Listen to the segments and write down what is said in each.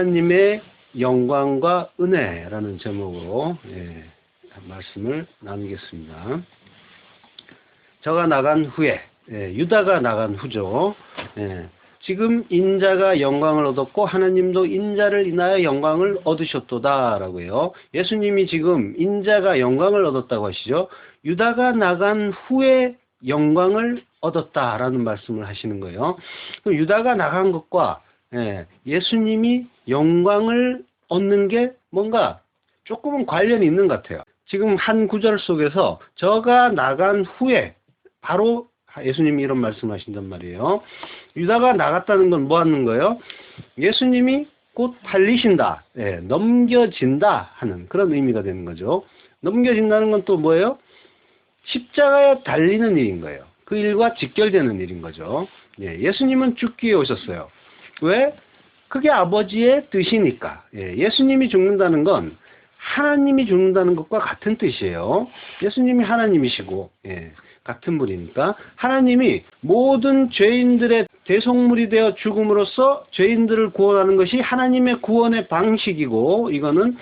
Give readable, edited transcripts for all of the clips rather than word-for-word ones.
하나님의 영광과 은혜라는 제목으로 말씀을 나누겠습니다. 저가 나간 후에, 유다가 나간 후죠. 지금 인자가 영광을 얻었고 하나님도 인자를 인하여 영광을 얻으셨도다 라고 해요. 예수님이 지금 인자가 영광을 얻었다고 하시죠. 유다가 나간 후에 영광을 얻었다라는 말씀을 하시는 거예요. 그럼 유다가 나간 것과 예수님이 영광을 얻는 게 뭔가 조금은 관련이 있는 것 같아요. 지금 한 구절 속에서 저가 나간 후에 바로 예수님이 이런 말씀하신단 말이에요. 유다가 나갔다는 건 뭐 하는 거예요? 예수님이 곧 팔리신다, 넘겨진다 하는 그런 의미가 되는 거죠. 넘겨진다는 건 또 뭐예요? 십자가에 달리는 일인 거예요. 그 일과 직결되는 일인 거죠. 예수님은 죽기 위해 오셨어요. 왜? 그게 아버지의 뜻이니까. 예수님이 죽는다는 건 하나님이 죽는다는 것과 같은 뜻이에요. 예수님이 하나님이시고 같은 분이니까 하나님이 모든 죄인들의 대속물이 되어 죽음으로써 죄인들을 구원하는 것이 하나님의 구원의 방식이고, 이거는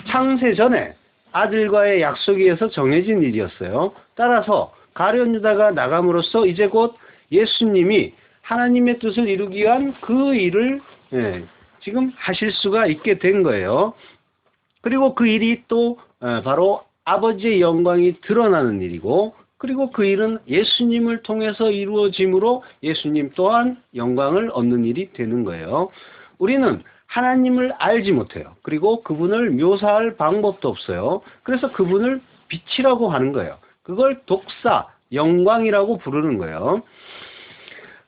창세 전에 아들과의 약속에 의해서 정해진 일이었어요. 따라서 가룟 유다가 나감으로써 이제 곧 예수님이 하나님의 뜻을 이루기 위한 그 일을 지금 하실 수가 있게 된 거예요. 그리고 그 일이 또 바로 아버지의 영광이 드러나는 일이고, 그리고 그 일은 예수님을 통해서 이루어짐으로 예수님 또한 영광을 얻는 일이 되는 거예요. 우리는 하나님을 알지 못해요. 그리고 그분을 묘사할 방법도 없어요. 그래서 그분을 빛이라고 하는 거예요. 그걸 독사, 영광이라고 부르는 거예요.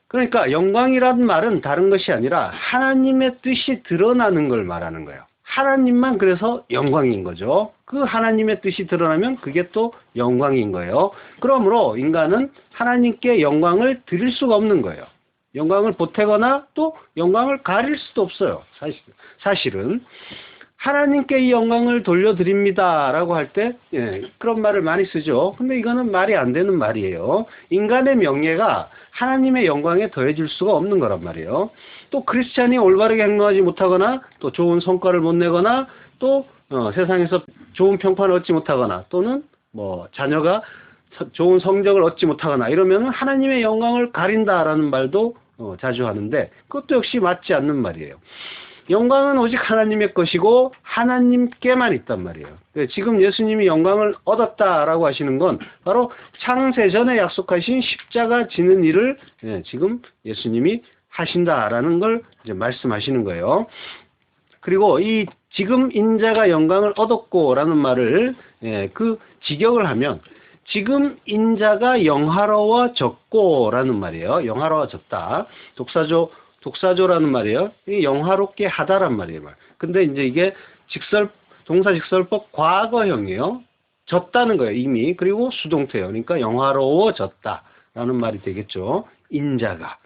그러니까 영광이라는 말은 다른 것이 아니라 하나님의 뜻이 드러나는 걸 말하는 거예요. 하나님만 그래서 영광인 거죠. 그 하나님의 뜻이 드러나면 그게 또 영광인 거예요. 그러므로 인간은 하나님께 영광을 드릴 수가 없는 거예요. 영광을 보태거나 또 영광을 가릴 수도 없어요. 사실은 하나님께 이 영광을 돌려드립니다 라고 할 때 그런 말을 많이 쓰죠. 근데 이거는 말이 안 되는 말이에요. 인간의 명예가 하나님의 영광에 더해질 수가 없는 거란 말이에요. 또 크리스찬이 올바르게 행동하지 못하거나 또 좋은 성과를 못 내거나 또 세상에서 좋은 평판을 얻지 못하거나 또는 자녀가 좋은 성적을 얻지 못하거나 이러면 하나님의 영광을 가린다라는 말도 자주 하는데, 그것도 역시 맞지 않는 말이에요. 영광은 오직 하나님의 것이고 하나님께만 있단 말이에요. 지금 예수님이 영광을 얻었다라고 하시는 건 바로 창세 전에 약속하신 십자가 지는 일을 지금 예수님이 하신다라는 걸 이제 말씀하시는 거예요. 그리고 이 지금 인자가 영광을 얻었고라는 말을 그 직역을 하면 지금 인자가 영화로워졌고라는 말이에요. 영화로워졌다. 독사조라는 말이에요. 이게 영화롭게 하다란 말이에요. 근데 이제 이게 동사직설법 과거형이에요. 졌다는 거예요, 이미. 그리고 수동태예요. 그러니까 영화로워졌다라는 말이 되겠죠. 인자가,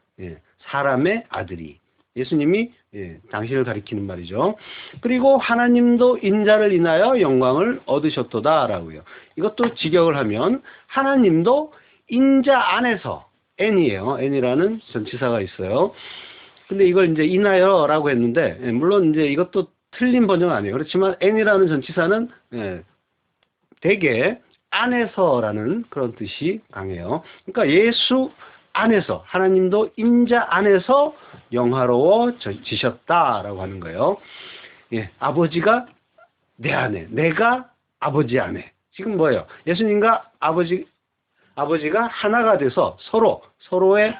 사람의 아들이. 예수님이 당신을 가리키는 말이죠. 그리고 하나님도 인자를 인하여 영광을 얻으셨도다라고요. 이것도 직역을 하면 하나님도 인자 안에서, n이에요. n이라는 전치사가 있어요. 근데 이걸 이제 인하여라고 했는데, 물론 이제 이것도 틀린 번역은 아니에요. 그렇지만 n이라는 전치사는 대개 안에서라는 그런 뜻이 강해요. 그러니까 예수 안에서, 하나님도 인자 안에서 영화로워지셨다라고 하는 거예요. 아버지가 내 안에, 내가 아버지 안에. 지금 뭐예요? 예수님과 아버지가 하나가 돼서 서로의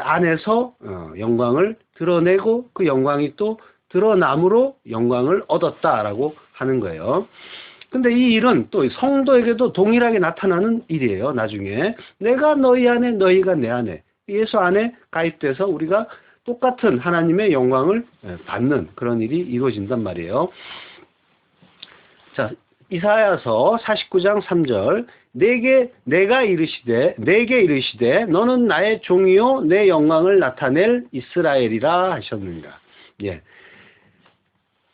안에서 영광을 드러내고 그 영광이 또 드러남으로 영광을 얻었다라고 하는 거예요. 근데 이 일은 또 성도에게도 동일하게 나타나는 일이에요. 나중에 내가 너희 안에, 너희가 내 안에, 예수 안에 가입돼서 우리가 똑같은 하나님의 영광을 받는 그런 일이 이루어진단 말이에요. 자, 이사야서 49장 3절, 내게 이르시되 너는 나의 종이요 내 영광을 나타낼 이스라엘이라 하셨느니라.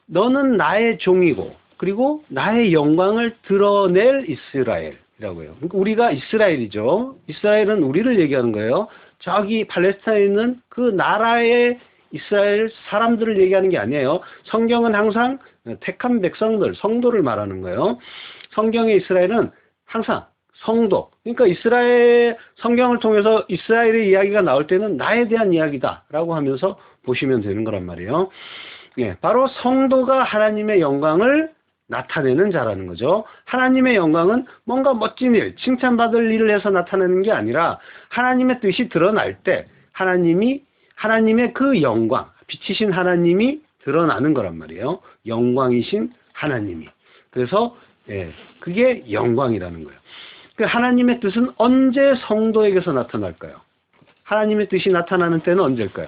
너는 나의 종이고 그리고 나의 영광을 드러낼 이스라엘이라고 해요. 그러니까 우리가 이스라엘이죠. 이스라엘은 우리를 얘기하는 거예요. 저기 팔레스타인에 있는 그 나라의 이스라엘 사람들을 얘기하는 게 아니에요. 성경은 항상 택한 백성들, 성도를 말하는 거예요. 성경의 이스라엘은 항상 성도. 그러니까 이스라엘, 성경을 통해서 이스라엘의 이야기가 나올 때는 나에 대한 이야기다라고 하면서 보시면 되는 거란 말이에요. 예, 바로 성도가 하나님의 영광을 나타내는 자라는 거죠. 하나님의 영광은 뭔가 멋진 일, 칭찬받을 일을 해서 나타내는 게 아니라 하나님의 뜻이 드러날 때 하나님의 그 영광, 빛이신 하나님이 드러나는 거란 말이에요. 영광이신 하나님이. 그래서 예, 그게 영광이라는 거예요. 그 하나님의 뜻은 언제 성도에게서 나타날까요? 하나님의 뜻이 나타나는 때는 언제일까요?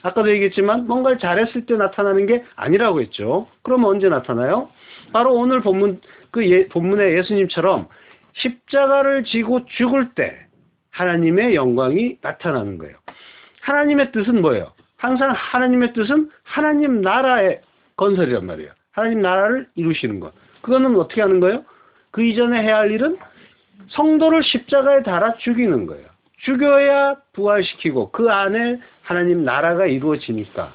아까도 얘기했지만 뭔가를 잘했을 때 나타나는 게 아니라고 했죠. 그럼 언제 나타나요? 바로 오늘 본문의 예수님처럼 십자가를 지고 죽을 때 하나님의 영광이 나타나는 거예요. 하나님의 뜻은 뭐예요? 항상 하나님의 뜻은 하나님 나라의 건설이란 말이에요. 하나님 나라를 이루시는 것. 그거는 어떻게 하는 거예요? 그 이전에 해야 할 일은 성도를 십자가에 달아 죽이는 거예요. 죽여야 부활시키고 그 안에 하나님 나라가 이루어지니까.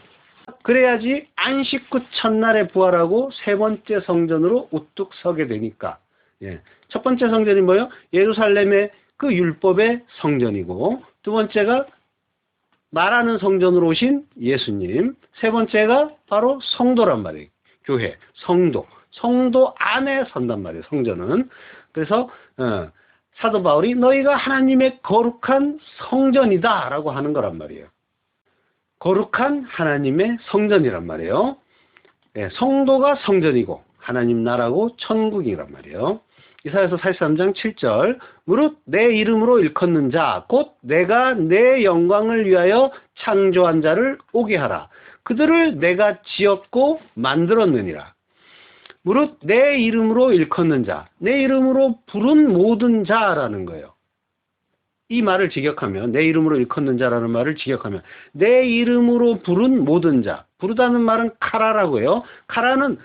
그래야지 안식 후 첫날에 부활하고 세 번째 성전으로 우뚝 서게 되니까. 예. 첫 번째 성전이 뭐예요? 예루살렘의 그 율법의 성전이고, 두 번째가 말하는 성전으로 오신 예수님, 세 번째가 바로 성도란 말이에요. 교회, 성도 안에 선단 말이에요. 성전은. 그래서 사도 바울이 너희가 하나님의 거룩한 성전이다 라고 하는 거란 말이에요. 거룩한 하나님의 성전이란 말이에요. 예, 성도가 성전이고 하나님 나라고 천국이란 말이에요. 이사야서 43장 7절 무릇 내 이름으로 일컫는 자 곧 내가 내 영광을 위하여 창조한 자를 오게 하라. 그들을 내가 지었고 만들었느니라. 무릇 내 이름으로 일컫는 자, 내 이름으로 부른 모든 자라는 거예요. 이 말을 직역하면, 내 이름으로 일컫는 자라는 말을 직역하면 내 이름으로 부른 모든 자, 부르다는 말은 카라라고 해요. 카라는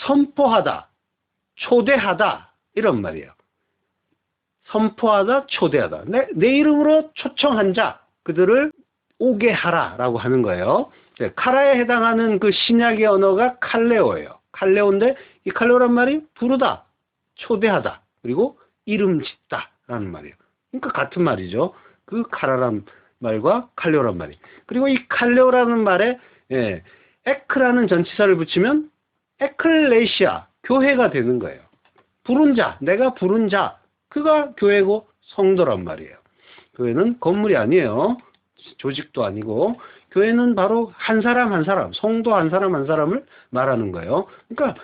선포하다, 초대하다 이런 말이에요. 선포하다, 초대하다. 내 이름으로 초청한 자, 그들을 오게 하라라고 하는 거예요. 네, 카라에 해당하는 그 신약의 언어가 칼레오예요. 칼레오인데 이 칼레오란 말이 부르다, 초대하다, 그리고 이름 짓다라는 말이에요. 그러니까 같은 말이죠. 그 카라란 말과 칼레오란 말이. 그리고 이 칼레오라는 말에 에크라는 전치사를 붙이면 에클레시아, 교회가 되는 거예요. 부른 자, 내가 부른 자, 그가 교회고 성도란 말이에요. 교회는 건물이 아니에요. 조직도 아니고 교회는 바로 한 사람 한 사람, 성도 한 사람 한 사람을 말하는 거예요. 그러니까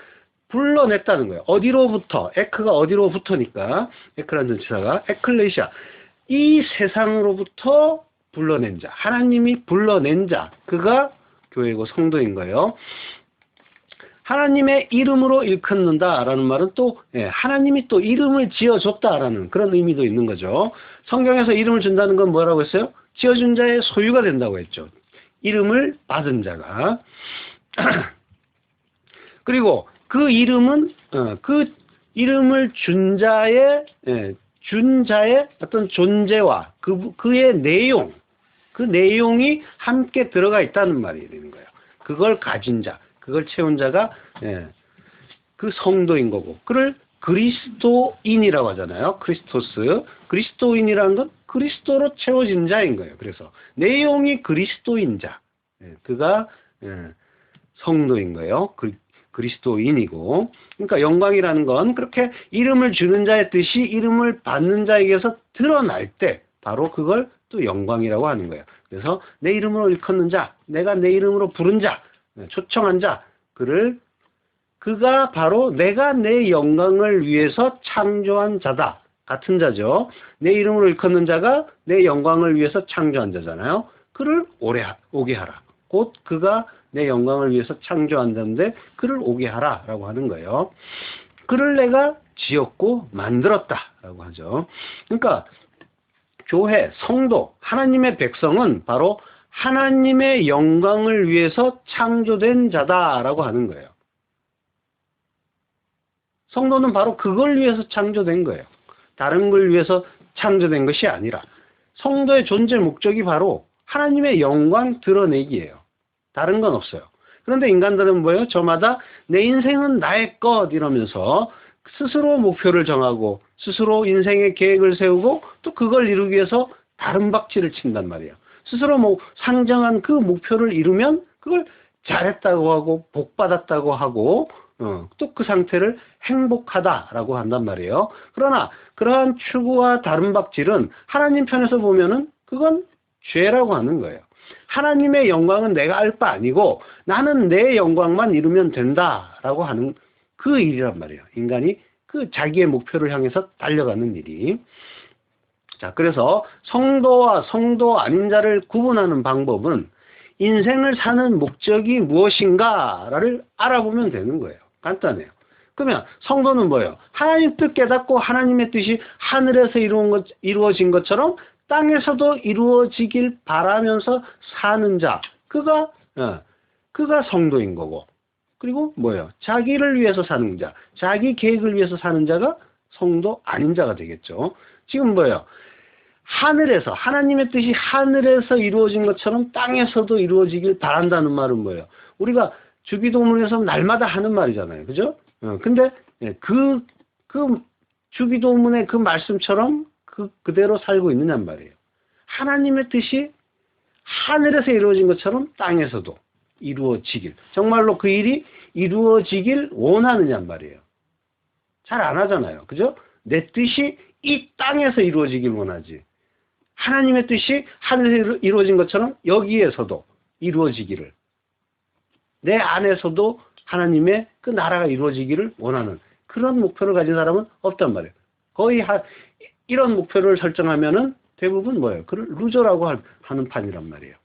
불러냈다는 거예요. 어디로부터, 에크가 어디로부터니까 에크라는 전치사가 에클레시아, 이 세상으로부터 불러낸 자, 하나님이 불러낸 자, 그가 교회고 성도인 거예요. 하나님의 이름으로 일컫는다라는 말은 또 하나님이 또 이름을 지어줬다라는 그런 의미도 있는 거죠. 성경에서 이름을 준다는 건 뭐라고 했어요? 지어준 자의 소유가 된다고 했죠. 이름을 받은 자가. 그리고 그 이름은 그 이름을 준 자의 어떤 존재와 그의 내용, 그 내용이 함께 들어가 있다는 말이 되는 거예요. 그걸 가진 자, 그걸 채운 자가 그 성도인 거고, 그를 그리스도인이라고 하잖아요. 크리스토스. 그리스도인이라는 건 그리스도로 채워진 자인 거예요. 그래서 내용이 그리스도인 자, 그가 성도인 거예요. 그리스도인이고, 그러니까 영광이라는 건 그렇게 이름을 주는 자의 뜻이 이름을 받는 자에게서 드러날 때 바로 그걸 또 영광이라고 하는 거예요. 그래서 내 이름으로 일컫는 자, 내가 내 이름으로 부른 자, 초청한 자, 그가 바로 내가 내 영광을 위해서 창조한 자다. 같은 자죠. 내 이름으로 일컫는 자가 내 영광을 위해서 창조한 자잖아요. 그를 오게 하라. 곧 그가 내 영광을 위해서 창조한 자인데 그를 오게 하라 라고 하는 거예요. 그를 내가 지었고 만들었다 라고 하죠. 그러니까 교회, 성도, 하나님의 백성은 바로 하나님의 영광을 위해서 창조된 자다라고 하는 거예요. 성도는 바로 그걸 위해서 창조된 거예요. 다른 걸 위해서 창조된 것이 아니라 성도의 존재 목적이 바로 하나님의 영광 드러내기예요. 다른 건 없어요. 그런데 인간들은 뭐예요? 저마다 내 인생은 나의 것 이러면서 스스로 목표를 정하고 스스로 인생의 계획을 세우고 또 그걸 이루기 위해서 다른 박질을 친단 말이에요. 스스로 뭐 상정한 그 목표를 이루면 그걸 잘했다고 하고 복받았다고 하고 또 그 상태를 행복하다라고 한단 말이에요. 그러나 그러한 추구와 다른 박질은 하나님 편에서 보면은 그건 죄라고 하는 거예요. 하나님의 영광은 내가 알 바 아니고 나는 내 영광만 이루면 된다라고 하는 그 일이란 말이에요. 인간이 그 자기의 목표를 향해서 달려가는 일이. 자, 그래서 성도와 성도 아닌 자를 구분하는 방법은 인생을 사는 목적이 무엇인가를 알아보면 되는 거예요. 간단해요. 그러면 성도는 뭐예요? 하나님 뜻 깨닫고 하나님의 뜻이 하늘에서 이루어진 것처럼 땅에서도 이루어지길 바라면서 사는 자. 그가 성도인 거고. 그리고 뭐예요? 자기를 위해서 사는 자. 자기 계획을 위해서 사는 자가 성도 아닌 자가 되겠죠. 지금 뭐예요? 하늘에서, 하나님의 뜻이 하늘에서 이루어진 것처럼 땅에서도 이루어지길 바란다는 말은 뭐예요? 우리가 주기도문에서 날마다 하는 말이잖아요. 그죠? 근데 그 주기도문의 그 말씀처럼 그대로 살고 있느냔 말이에요. 하나님의 뜻이 하늘에서 이루어진 것처럼 땅에서도 이루어지길. 정말로 그 일이 이루어지길 원하느냔 말이에요. 잘 안 하잖아요. 그죠? 내 뜻이 이 땅에서 이루어지길 원하지. 하나님의 뜻이 하늘에서 이루어진 것처럼 여기에서도 이루어지기를. 내 안에서도 하나님의 그 나라가 이루어지기를 원하는 그런 목표를 가진 사람은 없단 말이에요. 거의 이런 목표를 설정하면은 대부분 뭐예요? 그를 루저라고 하는 판이란 말이에요.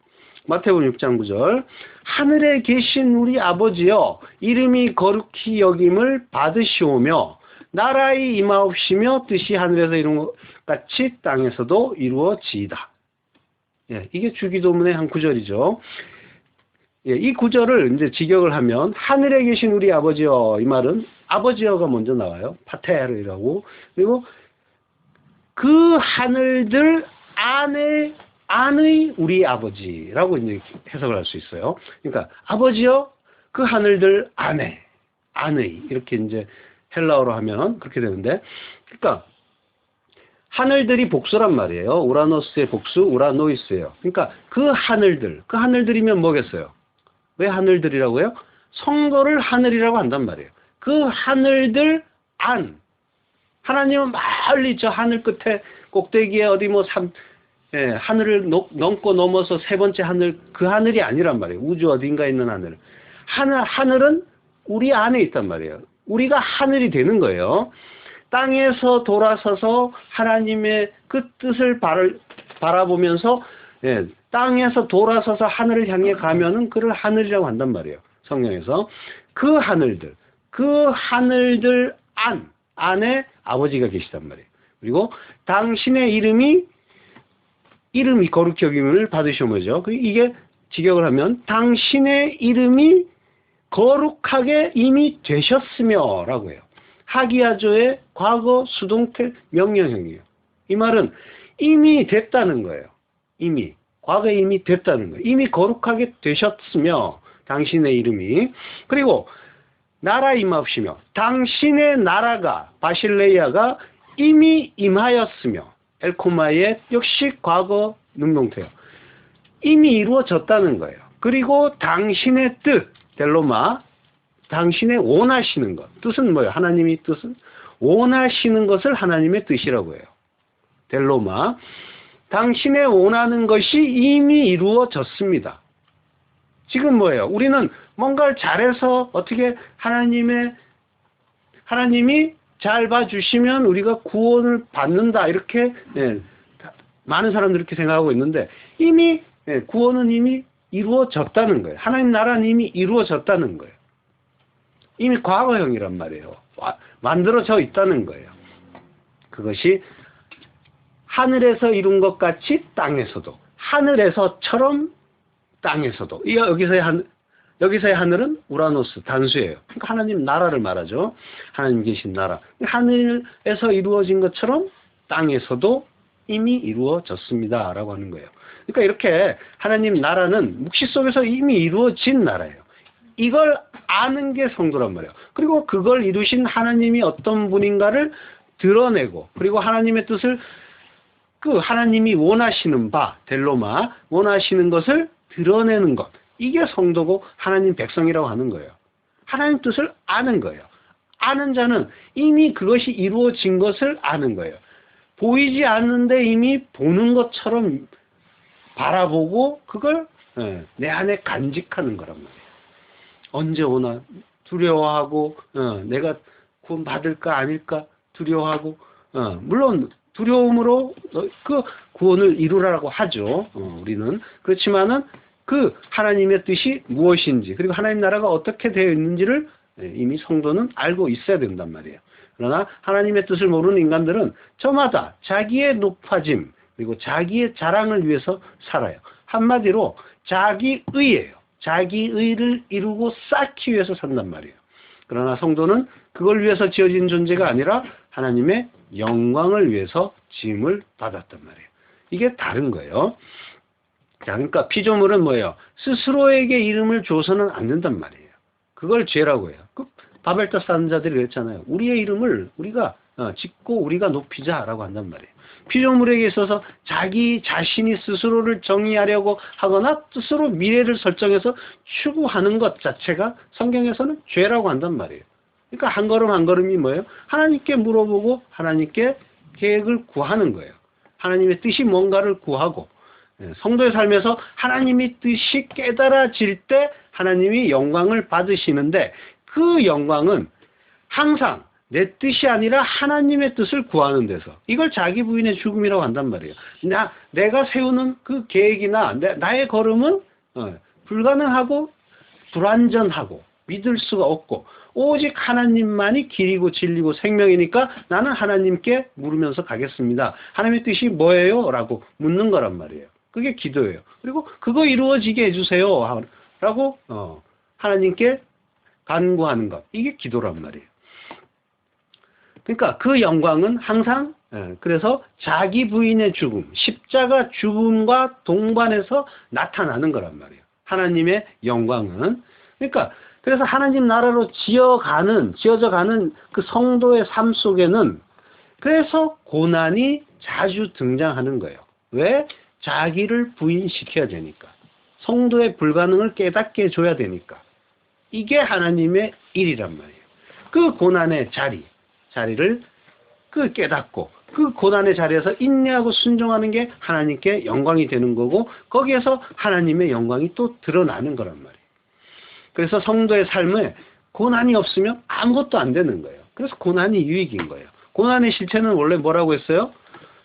마태복음 6장 9절. 하늘에 계신 우리 아버지여 이름이 거룩히 여김을 받으시오며 나라의 임하옵시며 뜻이 하늘에서 이룬 것 같이 땅에서도 이루어지이다. 예, 이게 주기도문의 한 구절이죠. 예, 이 구절을 이제 직역을 하면 하늘에 계신 우리 아버지여, 이 말은 아버지여가 먼저 나와요. 파테르이라고. 그리고 그 하늘들 안의 우리 아버지라고 이제 해석을 할 수 있어요. 그러니까 아버지여 그 하늘들 안의 이렇게 이제 헬라어로 하면 그렇게 되는데, 그러니까 하늘들이 복수란 말이에요. 우라노스의 복수 우라노이스예요. 그러니까 그 하늘들이면 뭐겠어요? 왜 하늘들이라고요? 성도를 하늘이라고 한단 말이에요. 그 하늘들 안. 하나님은 멀리 저 하늘 끝에 꼭대기에 어디 뭐 하늘을 넘고 넘어서 세 번째 하늘, 그 하늘이 아니란 말이에요. 우주 어딘가에 있는 하늘. 하늘은 우리 안에 있단 말이에요. 우리가 하늘이 되는 거예요. 땅에서 돌아서서 하나님의 그 뜻을 바라보면서 땅에서 돌아서서 하늘을 향해 가면은 그를 하늘이라고 한단 말이에요. 성경에서. 그 하늘들 안에 아버지가 계시단 말이에요. 그리고 당신의 이름이 거룩히 여김을 받으시오며죠. 이게 직역을 하면 당신의 이름이 거룩하게 이미 되셨으며 라고 해요. 하기야조의 과거 수동태 명령형이에요. 이 말은 이미 됐다는 거예요. 과거에 이미 됐다는 거예요. 이미 거룩하게 되셨으며 당신의 이름이. 그리고 나라 임하옵시며 당신의 나라가 바실레이아가 이미 임하였으며 엘코마의 역시 과거 능동태요. 이미 이루어졌다는 거예요. 그리고 당신의 뜻 델로마 당신의 원하시는 것. 뜻은 뭐예요? 하나님의 뜻은 원하시는 것을 하나님의 뜻이라고 해요. 델로마. 당신의 원하는 것이 이미 이루어졌습니다. 지금 뭐예요? 우리는 뭔가를 잘해서 어떻게 하나님이 잘 봐주시면 우리가 구원을 받는다. 이렇게 많은 사람들이 이렇게 생각하고 있는데 이미 구원은 이미 이루어졌다는 거예요. 하나님 나라는 이미 이루어졌다는 거예요. 이미 과거형이란 말이에요. 만들어져 있다는 거예요. 그것이 하늘에서 이룬 것 같이 땅에서도, 하늘에서처럼 땅에서도. 여기서의 하늘은 우라노스, 단수예요. 그러니까 하나님 나라를 말하죠. 하나님 계신 나라. 하늘에서 이루어진 것처럼 땅에서도 이미 이루어졌습니다. 라고 하는 거예요. 그러니까 이렇게 하나님 나라는 묵시 속에서 이미 이루어진 나라예요. 이걸 아는 게 성도란 말이에요. 그리고 그걸 이루신 하나님이 어떤 분인가를 드러내고, 그리고 하나님의 뜻을, 그 하나님이 원하시는 바, 델로마, 원하시는 것을 드러내는 것. 이게 성도고 하나님 백성이라고 하는 거예요. 하나님 뜻을 아는 거예요. 아는 자는 이미 그것이 이루어진 것을 아는 거예요. 보이지 않는데 이미 보는 것처럼 바라보고 그걸 내 안에 간직하는 거란 말이에요. 언제 오나 두려워하고 내가 구원 받을까 아닐까 두려워하고 물론 두려움으로 그 구원을 이루라고 하죠. 우리는 그렇지만은 그 하나님의 뜻이 무엇인지 그리고 하나님 나라가 어떻게 되어 있는지를 이미 성도는 알고 있어야 된단 말이에요. 그러나 하나님의 뜻을 모르는 인간들은 저마다 자기의 높아짐 그리고 자기의 자랑을 위해서 살아요. 한마디로 자기의예요. 자기의를 이루고 쌓기 위해서 산단 말이에요. 그러나 성도는 그걸 위해서 지어진 존재가 아니라 하나님의 영광을 위해서 지음을 받았단 말이에요. 이게 다른 거예요. 자, 그러니까 피조물은 뭐예요? 스스로에게 이름을 줘서는 안 된단 말이에요. 그걸 죄라고 해요. 그 바벨탑 쌓는 자들이 그랬잖아요. 우리의 이름을 우리가 짓고 우리가 높이자라고 한단 말이에요. 피조물에게 있어서 자기 자신이 스스로를 정의하려고 하거나 스스로 미래를 설정해서 추구하는 것 자체가 성경에서는 죄라고 한단 말이에요. 그러니까 한 걸음 한 걸음이 뭐예요? 하나님께 물어보고 하나님께 계획을 구하는 거예요. 하나님의 뜻이 뭔가를 구하고 성도의 삶에서 하나님의 뜻이 깨달아질 때 하나님이 영광을 받으시는데 그 영광은 항상 내 뜻이 아니라 하나님의 뜻을 구하는 데서 이걸 자기 부인의 죽음이라고 한단 말이에요. 내가 세우는 그 계획이나 나의 걸음은 불가능하고 불완전하고 믿을 수가 없고 오직 하나님만이 길이고 진리고 생명이니까 나는 하나님께 물으면서 가겠습니다. 하나님의 뜻이 뭐예요? 라고 묻는 거란 말이에요. 그게 기도예요. 그리고 그거 이루어지게 해주세요. 라고 하나님께 간구하는 것. 이게 기도란 말이에요. 그러니까 그 영광은 항상 그래서 자기 부인의 죽음, 십자가 죽음과 동반해서 나타나는 거란 말이에요. 하나님의 영광은. 그러니까 그래서 하나님 나라로 지어져 가는 그 성도의 삶 속에는 그래서 고난이 자주 등장하는 거예요. 왜? 자기를 부인시켜야 되니까. 성도의 불가능을 깨닫게 해줘야 되니까. 이게 하나님의 일이란 말이에요. 그 고난의 자리를 그 깨닫고 그 고난의 자리에서 인내하고 순종하는 게 하나님께 영광이 되는 거고 거기에서 하나님의 영광이 또 드러나는 거란 말이에요. 그래서 성도의 삶에 고난이 없으면 아무것도 안 되는 거예요. 그래서 고난이 유익인 거예요. 고난의 실체는 원래 뭐라고 했어요?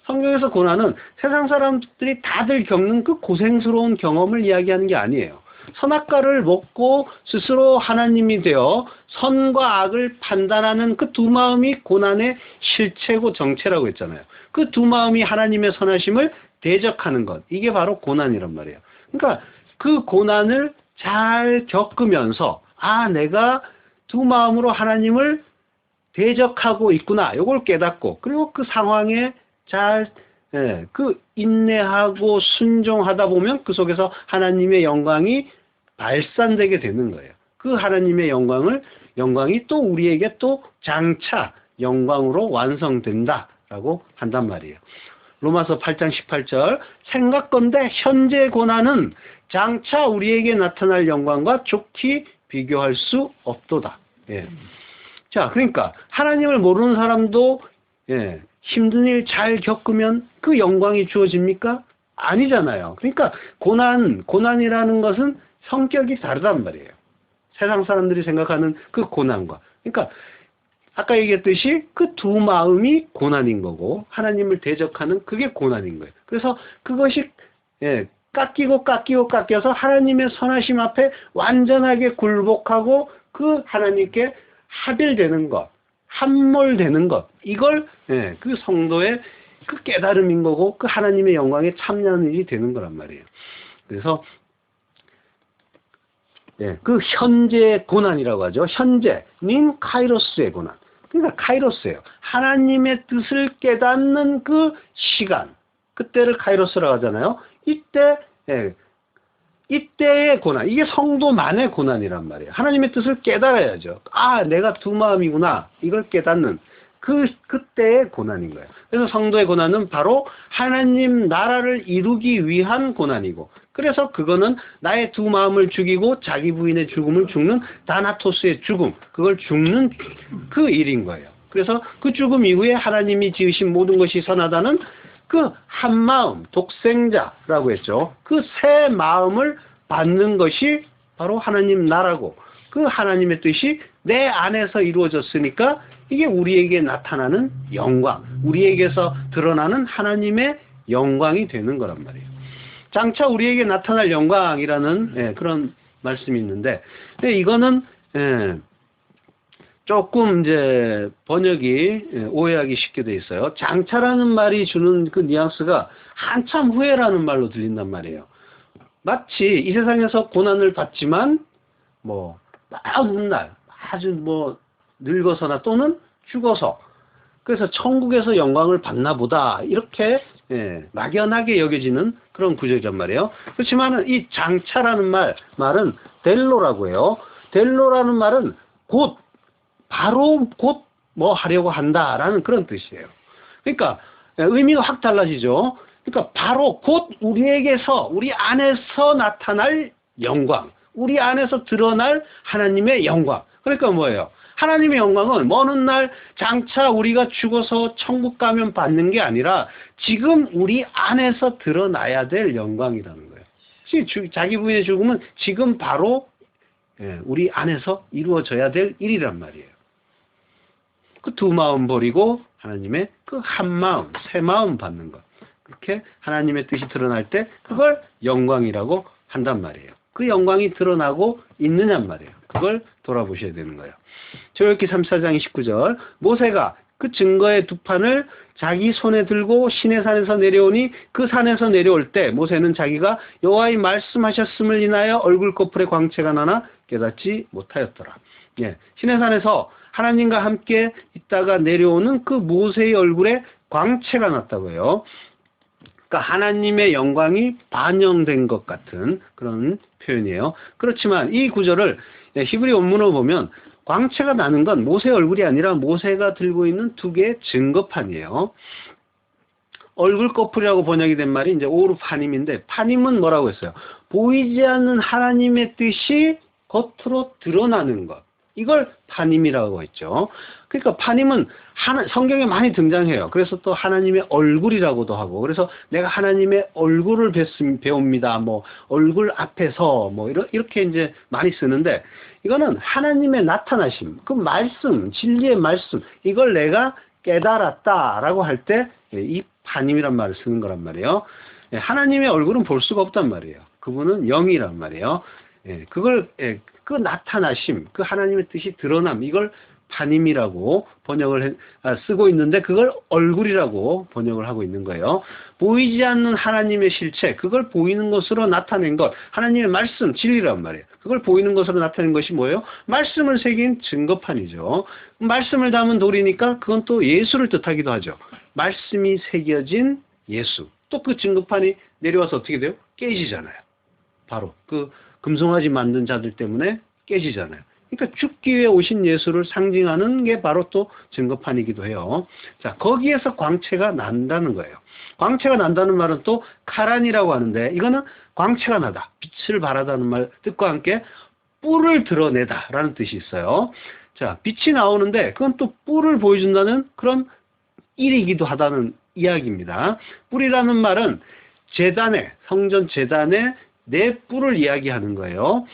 성경에서 고난은 세상 사람들이 다들 겪는 그 고생스러운 경험을 이야기하는 게 아니에요. 선악과를 먹고 스스로 하나님이 되어 선과 악을 판단하는 그 두 마음이 고난의 실체고 정체라고 했잖아요. 그 두 마음이 하나님의 선하심을 대적하는 것. 이게 바로 고난이란 말이에요. 그러니까 그 고난을 잘 겪으면서 내가 두 마음으로 하나님을 대적하고 있구나. 이걸 깨닫고 그리고 그 상황에 잘 인내하고 순종하다 보면 그 속에서 하나님의 영광이 발산되게 되는 거예요. 그 하나님의 영광이 또 우리에게 또 장차 영광으로 완성된다라고 한단 말이에요. 로마서 8장 18절 생각건대 현재 고난은 장차 우리에게 나타날 영광과 좋게 비교할 수 없도다. 자, 그러니까 하나님을 모르는 사람도 힘든 일 잘 겪으면 그 영광이 주어집니까? 아니잖아요. 그러니까 고난이라는 것은 성격이 다르단 말이에요. 세상 사람들이 생각하는 그 고난과. 그러니까 아까 얘기했듯이 그 두 마음이 고난인 거고 하나님을 대적하는 그게 고난인 거예요. 그래서 그것이 깎여서 하나님의 선하심 앞에 완전하게 굴복하고 그 하나님께 합일되는 것, 함몰되는 것, 이걸 그 성도의 그 깨달음인 거고 그 하나님의 영광에 참여하는 일이 되는 거란 말이에요. 그래서 그 현재의 고난이라고 하죠. 현재는 카이로스의 고난. 그러니까 카이로스예요. 하나님의 뜻을 깨닫는 그 시간, 그때를 카이로스라고 하잖아요. 이때, 이때의 고난, 이게 성도만의 고난이란 말이에요. 하나님의 뜻을 깨달아야죠. 아, 내가 두 마음이구나. 이걸 깨닫는 그때의 고난인 거예요. 그래서 성도의 고난은 바로 하나님 나라를 이루기 위한 고난이고, 그래서 그거는 나의 두 마음을 죽이고 자기 부인의 죽음을 죽는 다나토스의 죽음, 그걸 죽는 그 일인 거예요. 그래서 그 죽음 이후에 하나님이 지으신 모든 것이 선하다는 그 한 마음, 독생자라고 했죠. 그 새 마음을 받는 것이 바로 하나님 나라고, 그 하나님의 뜻이 내 안에서 이루어졌으니까 이게 우리에게 나타나는 영광, 우리에게서 드러나는 하나님의 영광이 되는 거란 말이에요. 장차 우리에게 나타날 영광이라는 그런 말씀이 있는데, 이거는 조금 이제 번역이 오해하기 쉽게 돼 있어요. 장차라는 말이 주는 그 뉘앙스가 한참 후에라는 말로 들린단 말이에요. 마치 이 세상에서 고난을 받지만 뭐 훗날 아주 뭐 늙어서나 또는 죽어서, 그래서 천국에서 영광을 받나 보다, 이렇게 막연하게 여겨지는 그런 구조란 말이에요. 그렇지만 이 장차라는 말은 델로라고 해요. 델로라는 말은 곧, 바로 곧 뭐 하려고 한다라는 그런 뜻이에요. 그러니까 의미가 확 달라지죠. 그러니까 바로 곧 우리에게서, 우리 안에서 나타날 영광, 우리 안에서 드러날 하나님의 영광. 그러니까 뭐예요? 하나님의 영광은 먼 훗날 장차 우리가 죽어서 천국 가면 받는 게 아니라 지금 우리 안에서 드러나야 될 영광이라는 거예요. 자기 부인의 죽음은 지금 바로 우리 안에서 이루어져야 될 일이란 말이에요. 그 두 마음 버리고 하나님의 그 한 마음, 새 마음 받는 것. 그렇게 하나님의 뜻이 드러날 때 그걸 영광이라고 한단 말이에요. 그 영광이 드러나고 있느냔 말이에요. 그걸 돌아보셔야 되는 거예요. 출애굽기 34장 29절, 모세가 그 증거의 두 판을 자기 손에 들고 시내산에서 내려오니 그 산에서 내려올 때 모세는 자기가 여호와의 말씀하셨음을 인하여 얼굴 거풀에 광채가 나나 깨닫지 못하였더라. 시내산에서 하나님과 함께 있다가 내려오는 그 모세의 얼굴에 광채가 났다고 해요. 그러니까 하나님의 영광이 반영된 것 같은 그런 표현이에요. 그렇지만 이 구절을 히브리 원문으로 보면 광채가 나는 건 모세의 얼굴이 아니라 모세가 들고 있는 두 개의 증거판이에요. 얼굴 거풀이라고 번역이 된 말이 이제 오르 파님인데, 파님은 뭐라고 했어요? 보이지 않는 하나님의 뜻이 겉으로 드러나는 것. 이걸 파님이라고 했죠. 그러니까 파님은 성경에 많이 등장해요. 그래서 또 하나님의 얼굴이라고도 하고, 그래서 내가 하나님의 얼굴을 배웁니다. 뭐 얼굴 앞에서 뭐 이렇게 이제 많이 쓰는데, 이거는 하나님의 나타나심, 그 말씀, 진리의 말씀, 이걸 내가 깨달았다라고 할 때 이 파님이란 말을 쓰는 거란 말이에요. 하나님의 얼굴은 볼 수가 없단 말이에요. 그분은 영이란 말이에요. 그걸 그 나타나심, 그 하나님의 뜻이 드러남, 이걸 파님이라고 번역을 쓰고 있는데, 그걸 얼굴이라고 번역을 하고 있는 거예요. 보이지 않는 하나님의 실체, 그걸 보이는 것으로 나타낸 것, 하나님의 말씀, 진리란 말이에요. 그걸 보이는 것으로 나타낸 것이 뭐예요? 말씀을 새긴 증거판이죠. 말씀을 담은 돌이니까 그건 또 예수를 뜻하기도 하죠. 말씀이 새겨진 예수. 또 그 증거판이 내려와서 어떻게 돼요? 깨지잖아요. 바로 그 금송아지 만든 자들 때문에 깨지잖아요. 그러니까 죽기 위해 오신 예수를 상징하는 게 바로 또 증거판이기도 해요. 자, 거기에서 광채가 난다는 거예요. 광채가 난다는 말은 또 카란이라고 하는데, 이거는 광채가 나다, 빛을 발하다는 말 뜻과 함께 뿔을 드러내다라는 뜻이 있어요. 자, 빛이 나오는데 그건 또 뿔을 보여준다는 그런 일이기도 하다는 이야기입니다. 뿔이라는 말은 제단에, 성전 제단에 내 뿔을 이야기하는 거예요.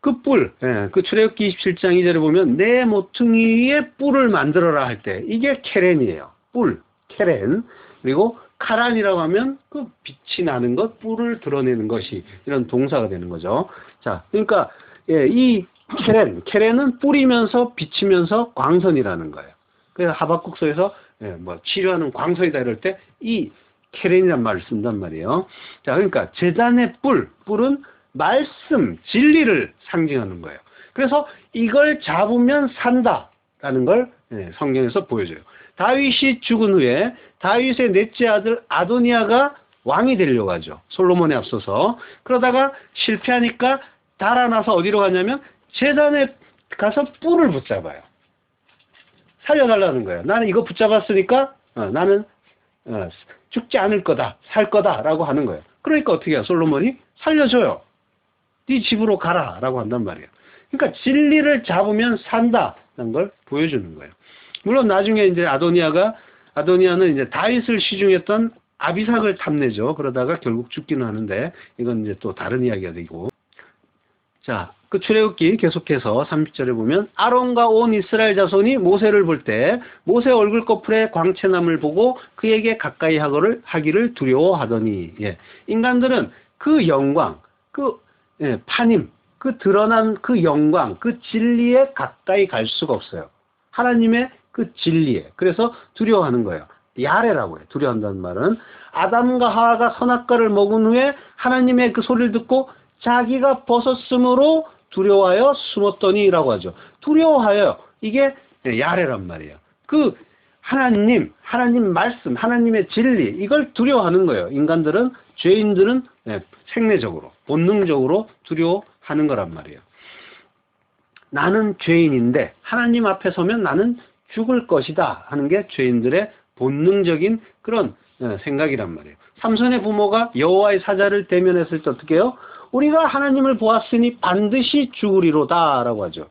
그 뿔, 그 출애굽기 27장 2절에 보면 내 모퉁이에 뿔을 만들어라 할 때, 이게 케렌이에요. 뿔, 케렌. 그리고 카란이라고 하면 그 빛이 나는 것, 뿔을 드러내는 것이 이런 동사가 되는 거죠. 자, 그러니까 이 케렌은 뿔이면서 비치면서 광선이라는 거예요. 그래서 하박국서에서 뭐 치료하는 광선이다 이럴 때 이 케렌이란 말을 쓴단 말이에요. 자, 그러니까 제단의 뿔은 말씀, 진리를 상징하는 거예요. 그래서 이걸 잡으면 산다. 라는 걸 성경에서 보여줘요. 다윗이 죽은 후에 다윗의 넷째 아들 아도니아가 왕이 되려고 하죠. 솔로몬에 앞서서. 그러다가 실패하니까 달아나서 어디로 가냐면 제단에 가서 뿔을 붙잡아요. 살려달라는 거예요. 나는 이거 붙잡았으니까 나는 죽지 않을 거다, 살 거다 라고 하는 거예요. 그러니까 어떻게 해요? 솔로몬이 살려줘요. 네 집으로 가라 라고 한단 말이에요. 그러니까 진리를 잡으면 산다는 걸 보여주는 거예요. 물론 나중에 이제 아도니아는 이제 다윗을 시중했던 아비삭을 탐내죠. 그러다가 결국 죽기는 하는데 이건 이제 또 다른 이야기가 되고. 자, 그 출애굽기 계속해서 30절에 보면 아론과 온 이스라엘 자손이 모세를 볼 때 모세 얼굴 거풀에 광채남을 보고 그에게 가까이 하기를 두려워하더니 인간들은 그 영광, 그 파님, 그 드러난 그 영광, 그 진리에 가까이 갈 수가 없어요. 하나님의 그 진리에. 그래서 두려워하는 거예요. 야레라고 해요. 두려워한다는 말은 아담과 하와가 선악과를 먹은 후에 하나님의 그 소리를 듣고 자기가 벗었으므로 두려워하여 숨었더니라고 하죠. 두려워하여 이게 야레란 말이에요. 그 하나님 말씀, 하나님의 진리 이걸 두려워하는 거예요. 인간들은 죄인들은 생내적으로 본능적으로 두려워하는 거란 말이에요. 나는 죄인인데 하나님 앞에 서면 나는 죽을 것이다 하는 게 죄인들의 본능적인 그런 생각이란 말이에요. 삼손의 부모가 여호와의 사자를 대면했을 때 어떻게 해요? 우리가 하나님을 보았으니 반드시 죽으리로다 라고 하죠.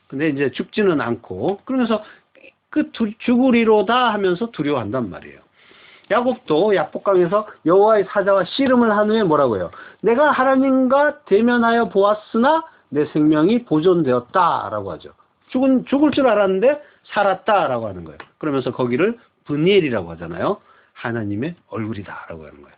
근데 이제 죽지는 않고 그러면서 그 죽으리로다 하면서 두려워한단 말이에요. 야곱도 야복강에서 여호와의 사자와 씨름을 한 후에 뭐라고 해요? 내가 하나님과 대면하여 보았으나 내 생명이 보존되었다 라고 하죠. 죽을 줄 알았는데 살았다 라고 하는 거예요. 그러면서 거기를 브니엘이라고 하잖아요. 하나님의 얼굴이다 라고 하는 거예요.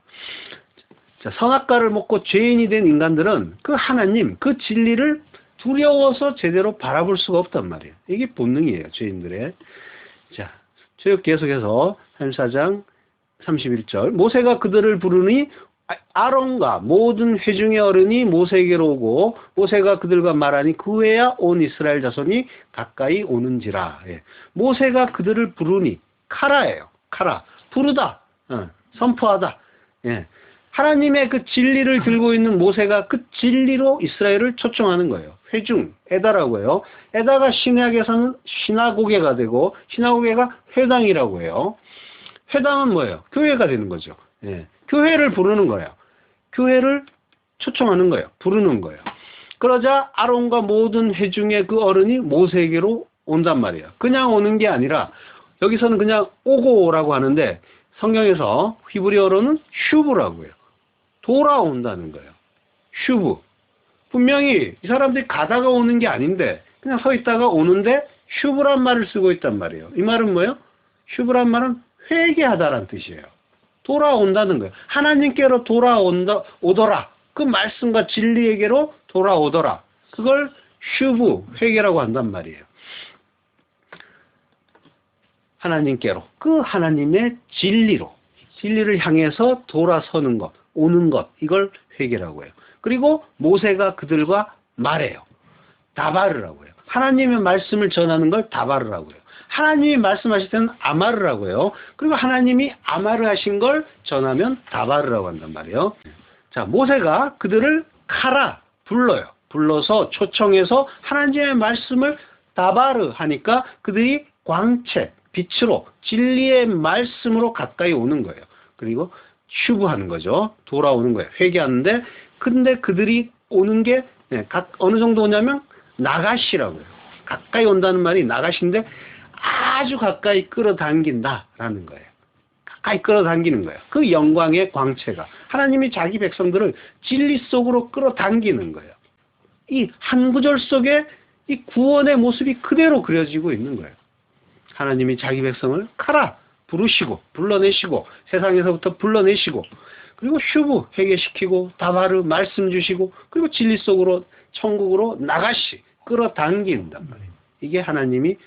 자, 선악과를 먹고 죄인이 된 인간들은 그 하나님, 그 진리를 두려워서 제대로 바라볼 수가 없단 말이에요. 이게 본능이에요, 죄인들의. 자, 계속해서 34장 31절. 모세가 그들을 부르니 아론과 모든 회중의 어른이 모세에게로 오고 모세가 그들과 말하니 그 후에야 온 이스라엘 자손이 가까이 오는지라. 모세가 그들을 부르니 카라예요. 카라. 부르다. 선포하다. 하나님의 그 진리를 들고 있는 모세가 그 진리로 이스라엘을 초청하는 거예요. 회중, 에다라고 해요. 에다가 신약에서는 시나고게가 되고 시나고게가 회당이라고 해요. 회당은 뭐예요? 교회가 되는 거죠. 교회를 부르는 거예요. 교회를 초청하는 거예요. 부르는 거예요. 그러자 아론과 모든 회중의 그 어른이 모세에게로 온단 말이에요. 그냥 오는 게 아니라 여기서는 그냥 오고라고 하는데 성경에서 히브리어로는 슈브라고 해요. 돌아온다는 거예요. 슈브. 분명히 이 사람들이 가다가 오는 게 아닌데 그냥 서 있다가 오는데 슈브란 말을 쓰고 있단 말이에요. 이 말은 뭐예요? 슈브란 말은 회개하다라는 뜻이에요. 돌아온다는 거예요. 하나님께로 오더라. 그 말씀과 진리에게로 돌아오더라. 그걸 슈브, 회개라고 한단 말이에요. 하나님께로, 그 하나님의 진리를 향해서 돌아서는 것, 오는 것, 이걸 회개라고 해요. 그리고 모세가 그들과 말해요. 다바르라고 해요. 하나님의 말씀을 전하는 걸 다바르라고 해요. 하나님이 말씀하실 때는 아마르라고 해요. 그리고 하나님이 아마르 하신 걸 전하면 다바르라고 한단 말이에요. 자, 모세가 그들을 불러요. 불러서 초청해서 하나님의 말씀을 다바르 하니까 그들이 광채, 빛으로 진리의 말씀으로 가까이 오는 거예요. 그리고 슈브하는 거죠. 돌아오는 거예요. 회개하는데 근데 그들이 오는 게 어느 정도 오냐면 나가시라고 해요. 가까이 온다는 말이 나가시인데 아주 가까이 끌어당긴다라는 거예요. 가까이 끌어당기는 거예요. 그 영광의 광채가 하나님이 자기 백성들을 진리 속으로 끌어당기는 거예요. 이 한 구절 속에 이 구원의 모습이 그대로 그려지고 있는 거예요. 하나님이 자기 백성을 부르시고 불러내시고 세상에서부터 불러내시고 그리고 슈브 회개시키고 다바르 말씀 주시고 그리고 진리 속으로 천국으로 나가시 끌어당긴단 말이에요. 이게 하나님이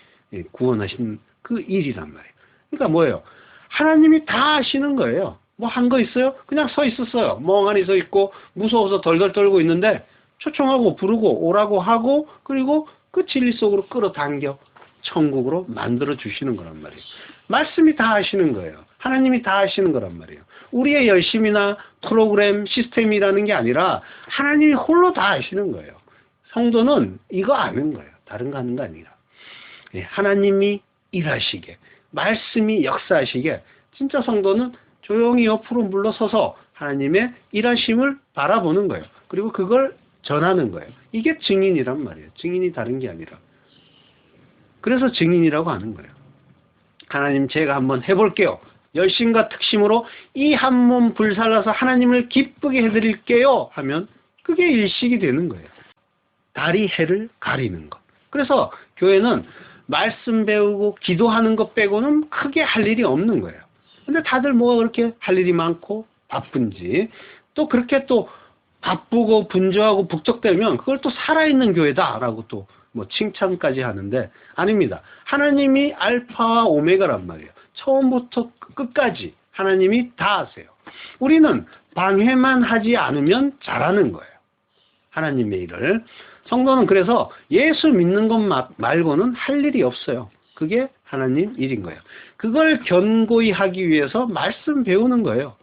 구원하신 그 일이란 말이에요. 그러니까 뭐예요? 하나님이 다 하시는 거예요. 뭐 한 거 있어요? 그냥 서 있었어요. 멍하니 서 있고 무서워서 덜덜 떨고 있는데 초청하고 부르고 오라고 하고 그리고 그 진리 속으로 끌어당겨 천국으로 만들어 주시는 거란 말이에요. 말씀이 다 하시는 거예요. 하나님이 다 하시는 거란 말이에요. 우리의 열심이나 프로그램, 시스템이라는 게 아니라 하나님이 홀로 다 하시는 거예요. 성도는 이거 아는 거예요. 다른 거 하는 거 아니라. 예, 하나님이 일하시게, 말씀이 역사하시게, 진짜 성도는 조용히 옆으로 물러서서 하나님의 일하심을 바라보는 거예요. 그리고 그걸 전하는 거예요. 이게 증인이란 말이에요. 증인이 다른 게 아니라. 그래서 증인이라고 하는 거예요. 하나님, 제가 한번 해볼게요. 열심과 특심으로 이 한 몸 불살라서 하나님을 기쁘게 해드릴게요 하면 그게 일식이 되는 거예요. 달이 해를 가리는 것. 그래서 교회는 말씀 배우고 기도하는 것 빼고는 크게 할 일이 없는 거예요. 근데 다들 뭐가 그렇게 할 일이 많고 바쁜지, 또 그렇게 또 바쁘고 분주하고 북적대면 그걸 또 살아있는 교회다라고 또 뭐 칭찬까지 하는데 아닙니다. 하나님이 알파와 오메가란 말이에요. 처음부터 끝까지 하나님이 다 하세요. 우리는 방해만 하지 않으면 잘하는 거예요. 하나님의 일을. 성도는 그래서 예수 믿는 것 말고는 할 일이 없어요. 그게 하나님 일인 거예요. 그걸 견고히 하기 위해서 말씀 배우는 거예요.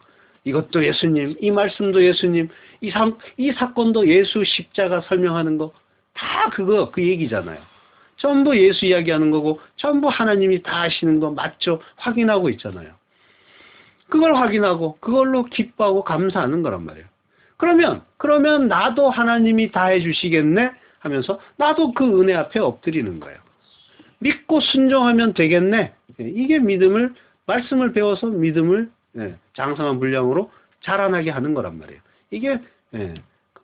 이것도 예수님, 이 말씀도 예수님, 이 사건도 예수 십자가 설명하는 거 다 그 얘기잖아요. 전부 예수 이야기하는 거고 전부 하나님이 다 하시는 거 맞죠? 확인하고 있잖아요. 그걸 확인하고 그걸로 기뻐하고 감사하는 거란 말이에요. 그러면 나도 하나님이 다 해주시겠네 하면서 나도 그 은혜 앞에 엎드리는 거예요. 믿고 순종하면 되겠네. 이게 믿음을, 말씀을 배워서 믿음을 장성한 분량으로 자라나게 하는 거란 말이에요. 이게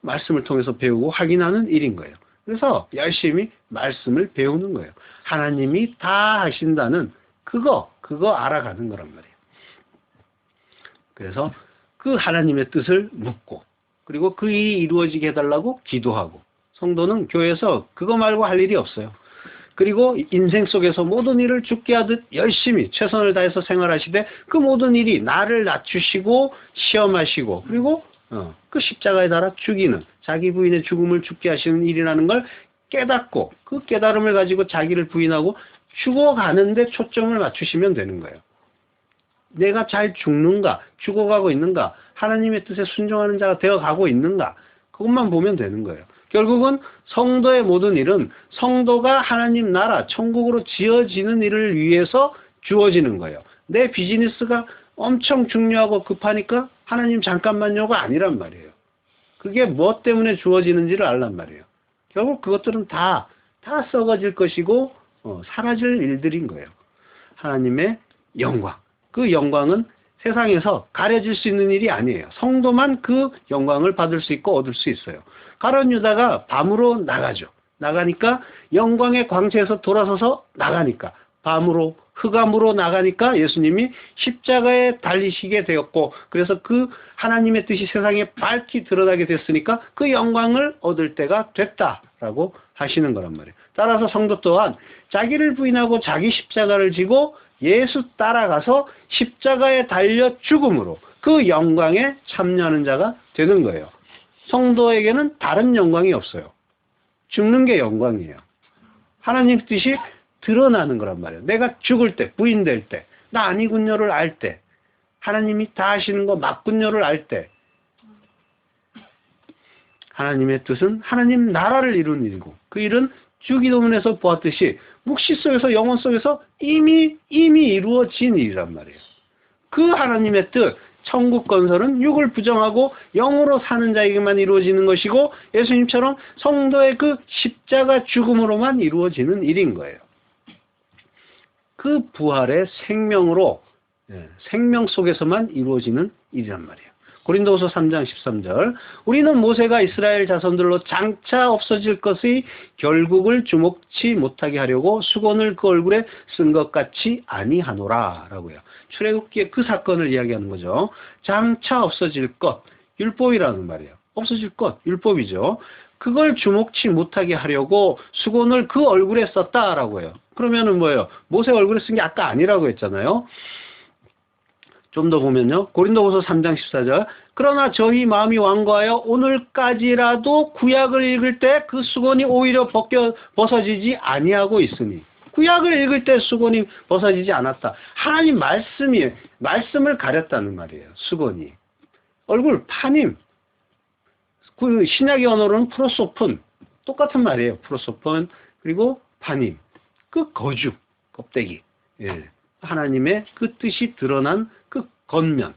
말씀을 통해서 배우고 확인하는 일인 거예요. 그래서 열심히 말씀을 배우는 거예요. 하나님이 다 하신다는 그거 알아가는 거란 말이에요. 그래서 그 하나님의 뜻을 묻고, 그리고 그 일이 이루어지게 해달라고 기도하고, 성도는 교회에서 그거 말고 할 일이 없어요. 그리고 인생 속에서 모든 일을 죽게 하듯 열심히 최선을 다해서 생활하시되 그 모든 일이 나를 낮추시고 시험하시고 그리고 그 십자가에 달아 죽이는, 자기 부인의 죽음을 죽게 하시는 일이라는 걸 깨닫고 그 깨달음을 가지고 자기를 부인하고 죽어가는데 초점을 맞추시면 되는 거예요. 내가 잘 죽는가, 죽어가고 있는가, 하나님의 뜻에 순종하는 자가 되어가고 있는가, 그것만 보면 되는 거예요. 결국은 성도의 모든 일은 성도가 하나님 나라, 천국으로 지어지는 일을 위해서 주어지는 거예요. 내 비즈니스가 엄청 중요하고 급하니까 하나님 잠깐만요가 아니란 말이에요. 그게 뭐 때문에 주어지는지를 알란 말이에요. 결국 그것들은 다 썩어질 것이고 사라질 일들인 거예요. 하나님의 영광. 그 영광은 세상에서 가려질 수 있는 일이 아니에요. 성도만 그 영광을 받을 수 있고 얻을 수 있어요. 가룟 유다가 밤으로 나가죠. 나가니까 영광의 광채에서 돌아서서 나가니까 밤으로 흑암으로 나가니까 예수님이 십자가에 달리시게 되었고, 그래서 그 하나님의 뜻이 세상에 밝히 드러나게 됐으니까 그 영광을 얻을 때가 됐다라고 하시는 거란 말이에요. 따라서 성도 또한 자기를 부인하고 자기 십자가를 지고 예수 따라가서 십자가에 달려 죽음으로 그 영광에 참여하는 자가 되는 거예요. 성도에게는 다른 영광이 없어요. 죽는 게 영광이에요. 하나님 뜻이 드러나는 거란 말이에요. 내가 죽을 때, 부인될 때, 나 아니군요를 알 때, 하나님이 다 하시는 거 맞군요를 알 때, 하나님의 뜻은 하나님 나라를 이루는 일이고, 그 일은 주기도문에서 보았듯이 묵시 속에서, 영혼 속에서 이미 이루어진 일이란 말이에요. 그 하나님의 뜻, 천국 건설은 육을 부정하고 영으로 사는 자에게만 이루어지는 것이고, 예수님처럼 성도의 그 십자가 죽음으로만 이루어지는 일인 거예요. 그 부활의 생명으로, 생명 속에서만 이루어지는 일이란 말이에요. 고린도후서 3장 13절, 우리는 모세가 이스라엘 자손들로 장차 없어질 것의 결국을 주목치 못하게 하려고 수건을 그 얼굴에 쓴 것 같이 아니하노라 라고요. 출애굽기의 그 사건을 이야기하는 거죠. 장차 없어질 것, 율법이라는 말이에요. 없어질 것, 율법이죠. 그걸 주목치 못하게 하려고 수건을 그 얼굴에 썼다라고 해요. 그러면은 뭐예요? 모세 얼굴에 쓴 게 아까 아니라고 했잖아요. 좀 더 보면요. 고린도후서 3장 14절. 그러나 저희 마음이 완고하여 오늘까지라도 구약을 읽을 때 그 수건이 오히려 벗어지지 아니하고 있으니. 구약을 읽을 때 수건이 벗어지지 않았다. 하나님 말씀을 가렸다는 말이에요. 수건이. 얼굴, 파님. 그 신약의 언어로는 프로소폰. 똑같은 말이에요. 프로소폰. 그리고 파님. 그 거죽, 껍데기. 예. 하나님의 그 뜻이 드러난 그 겉면.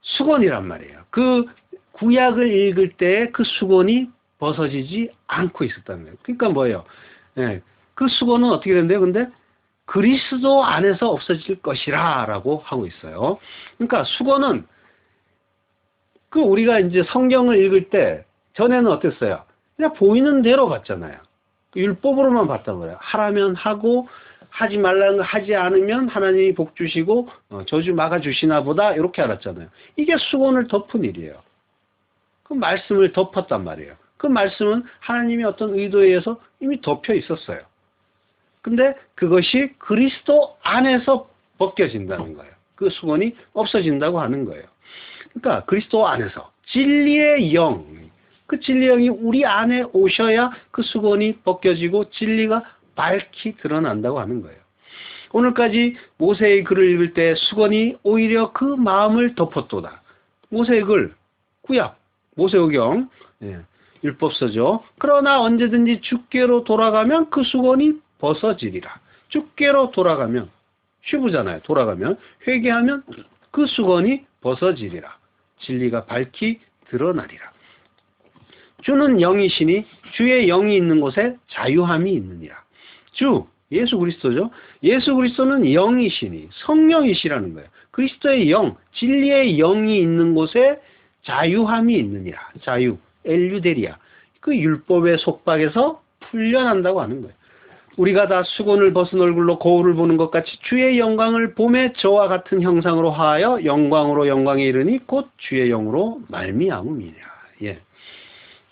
수건이란 말이에요. 그 구약을 읽을 때 그 수건이 벗어지지 않고 있었다는 거예요. 그러니까 뭐예요? 예, 그 수건은 어떻게 된대요? 근데 그리스도 안에서 없어질 것이라 라고 하고 있어요. 그러니까 수건은 그 우리가 이제 성경을 읽을 때 전에는 어땠어요? 그냥 보이는 대로 봤잖아요. 율법으로만 봤단 거예요. 하라면 하고 하지 말라는 거 하지 않으면 하나님이 복 주시고 저주 막아 주시나 보다 이렇게 알았잖아요. 이게 수건을 덮은 일이에요. 그 말씀을 덮었단 말이에요. 그 말씀은 하나님의 어떤 의도에 의해서 이미 덮여 있었어요. 근데 그것이 그리스도 안에서 벗겨진다는 거예요. 그 수건이 없어진다고 하는 거예요. 그러니까 그리스도 안에서 진리의 영, 그 진리의 영이 우리 안에 오셔야 그 수건이 벗겨지고 진리가 밝히 드러난다고 하는 거예요. 오늘까지 모세의 글을 읽을 때 수건이 오히려 그 마음을 덮었도다. 모세의 글, 구약, 모세오경, 율법서죠. 그러나 언제든지 주께로 돌아가면 그 수건이 벗어지리라. 주께로 돌아가면, 휴부잖아요. 돌아가면, 회개하면 그 수건이 벗어지리라. 진리가 밝히 드러나리라. 주는 영이시니 주의 영이 있는 곳에 자유함이 있느니라. 주, 예수 그리스도죠. 예수 그리스도는 영이시니 성령이시라는 거예요. 그리스도의 영, 진리의 영이 있는 곳에 자유함이 있느니라. 자유, 엘유데리아. 그 율법의 속박에서 풀려난다고 하는 거예요. 우리가 다 수건을 벗은 얼굴로 거울을 보는 것 같이 주의 영광을 봄에 저와 같은 형상으로 하여 영광으로 영광에 이르니 곧 주의 영으로 말미암음이라. 예.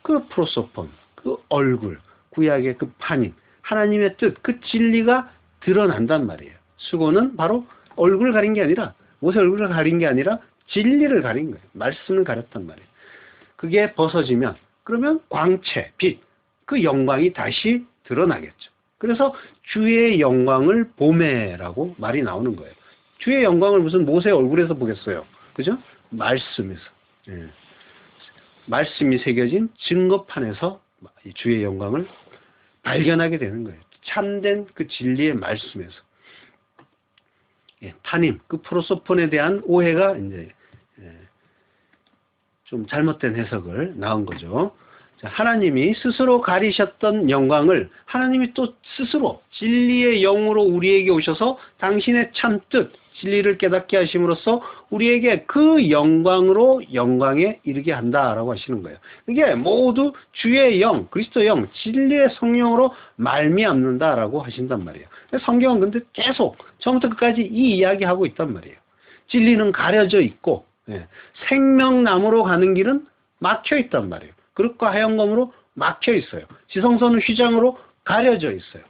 그 프로소폰, 그 얼굴, 구약의 그 판임, 하나님의 뜻, 그 진리가 드러난단 말이에요. 수건은 바로 얼굴을 가린 게 아니라, 모세 얼굴을 가린 게 아니라 진리를 가린 거예요. 말씀을 가렸단 말이에요. 그게 벗어지면, 그러면 광채, 빛, 그 영광이 다시 드러나겠죠. 그래서 주의 영광을 봄에라고 말이 나오는 거예요. 주의 영광을 무슨 모세 얼굴에서 보겠어요. 그죠? 말씀에서. 예. 말씀이 새겨진 증거판에서 주의 영광을 발견하게 되는 거예요. 참된 그 진리의 말씀에서. 예, 타님, 그 프로소폰에 대한 오해가 이제 좀 잘못된 해석을 나온 거죠. 자, 하나님이 스스로 가리셨던 영광을 하나님이 또 스스로 진리의 영으로 우리에게 오셔서 당신의 참뜻, 진리를 깨닫게 하심으로써 우리에게 그 영광으로 영광에 이르게 한다라고 하시는 거예요. 이게 모두 주의 영, 그리스도 영, 진리의 성령으로 말미암는다라고 하신단 말이에요. 성경은 근데 계속 처음부터 끝까지 이 이야기하고 있단 말이에요. 진리는 가려져 있고 생명나무로 가는 길은 막혀 있단 말이에요. 그릇과 하얀검으로 막혀 있어요. 지성소는 휘장으로 가려져 있어요.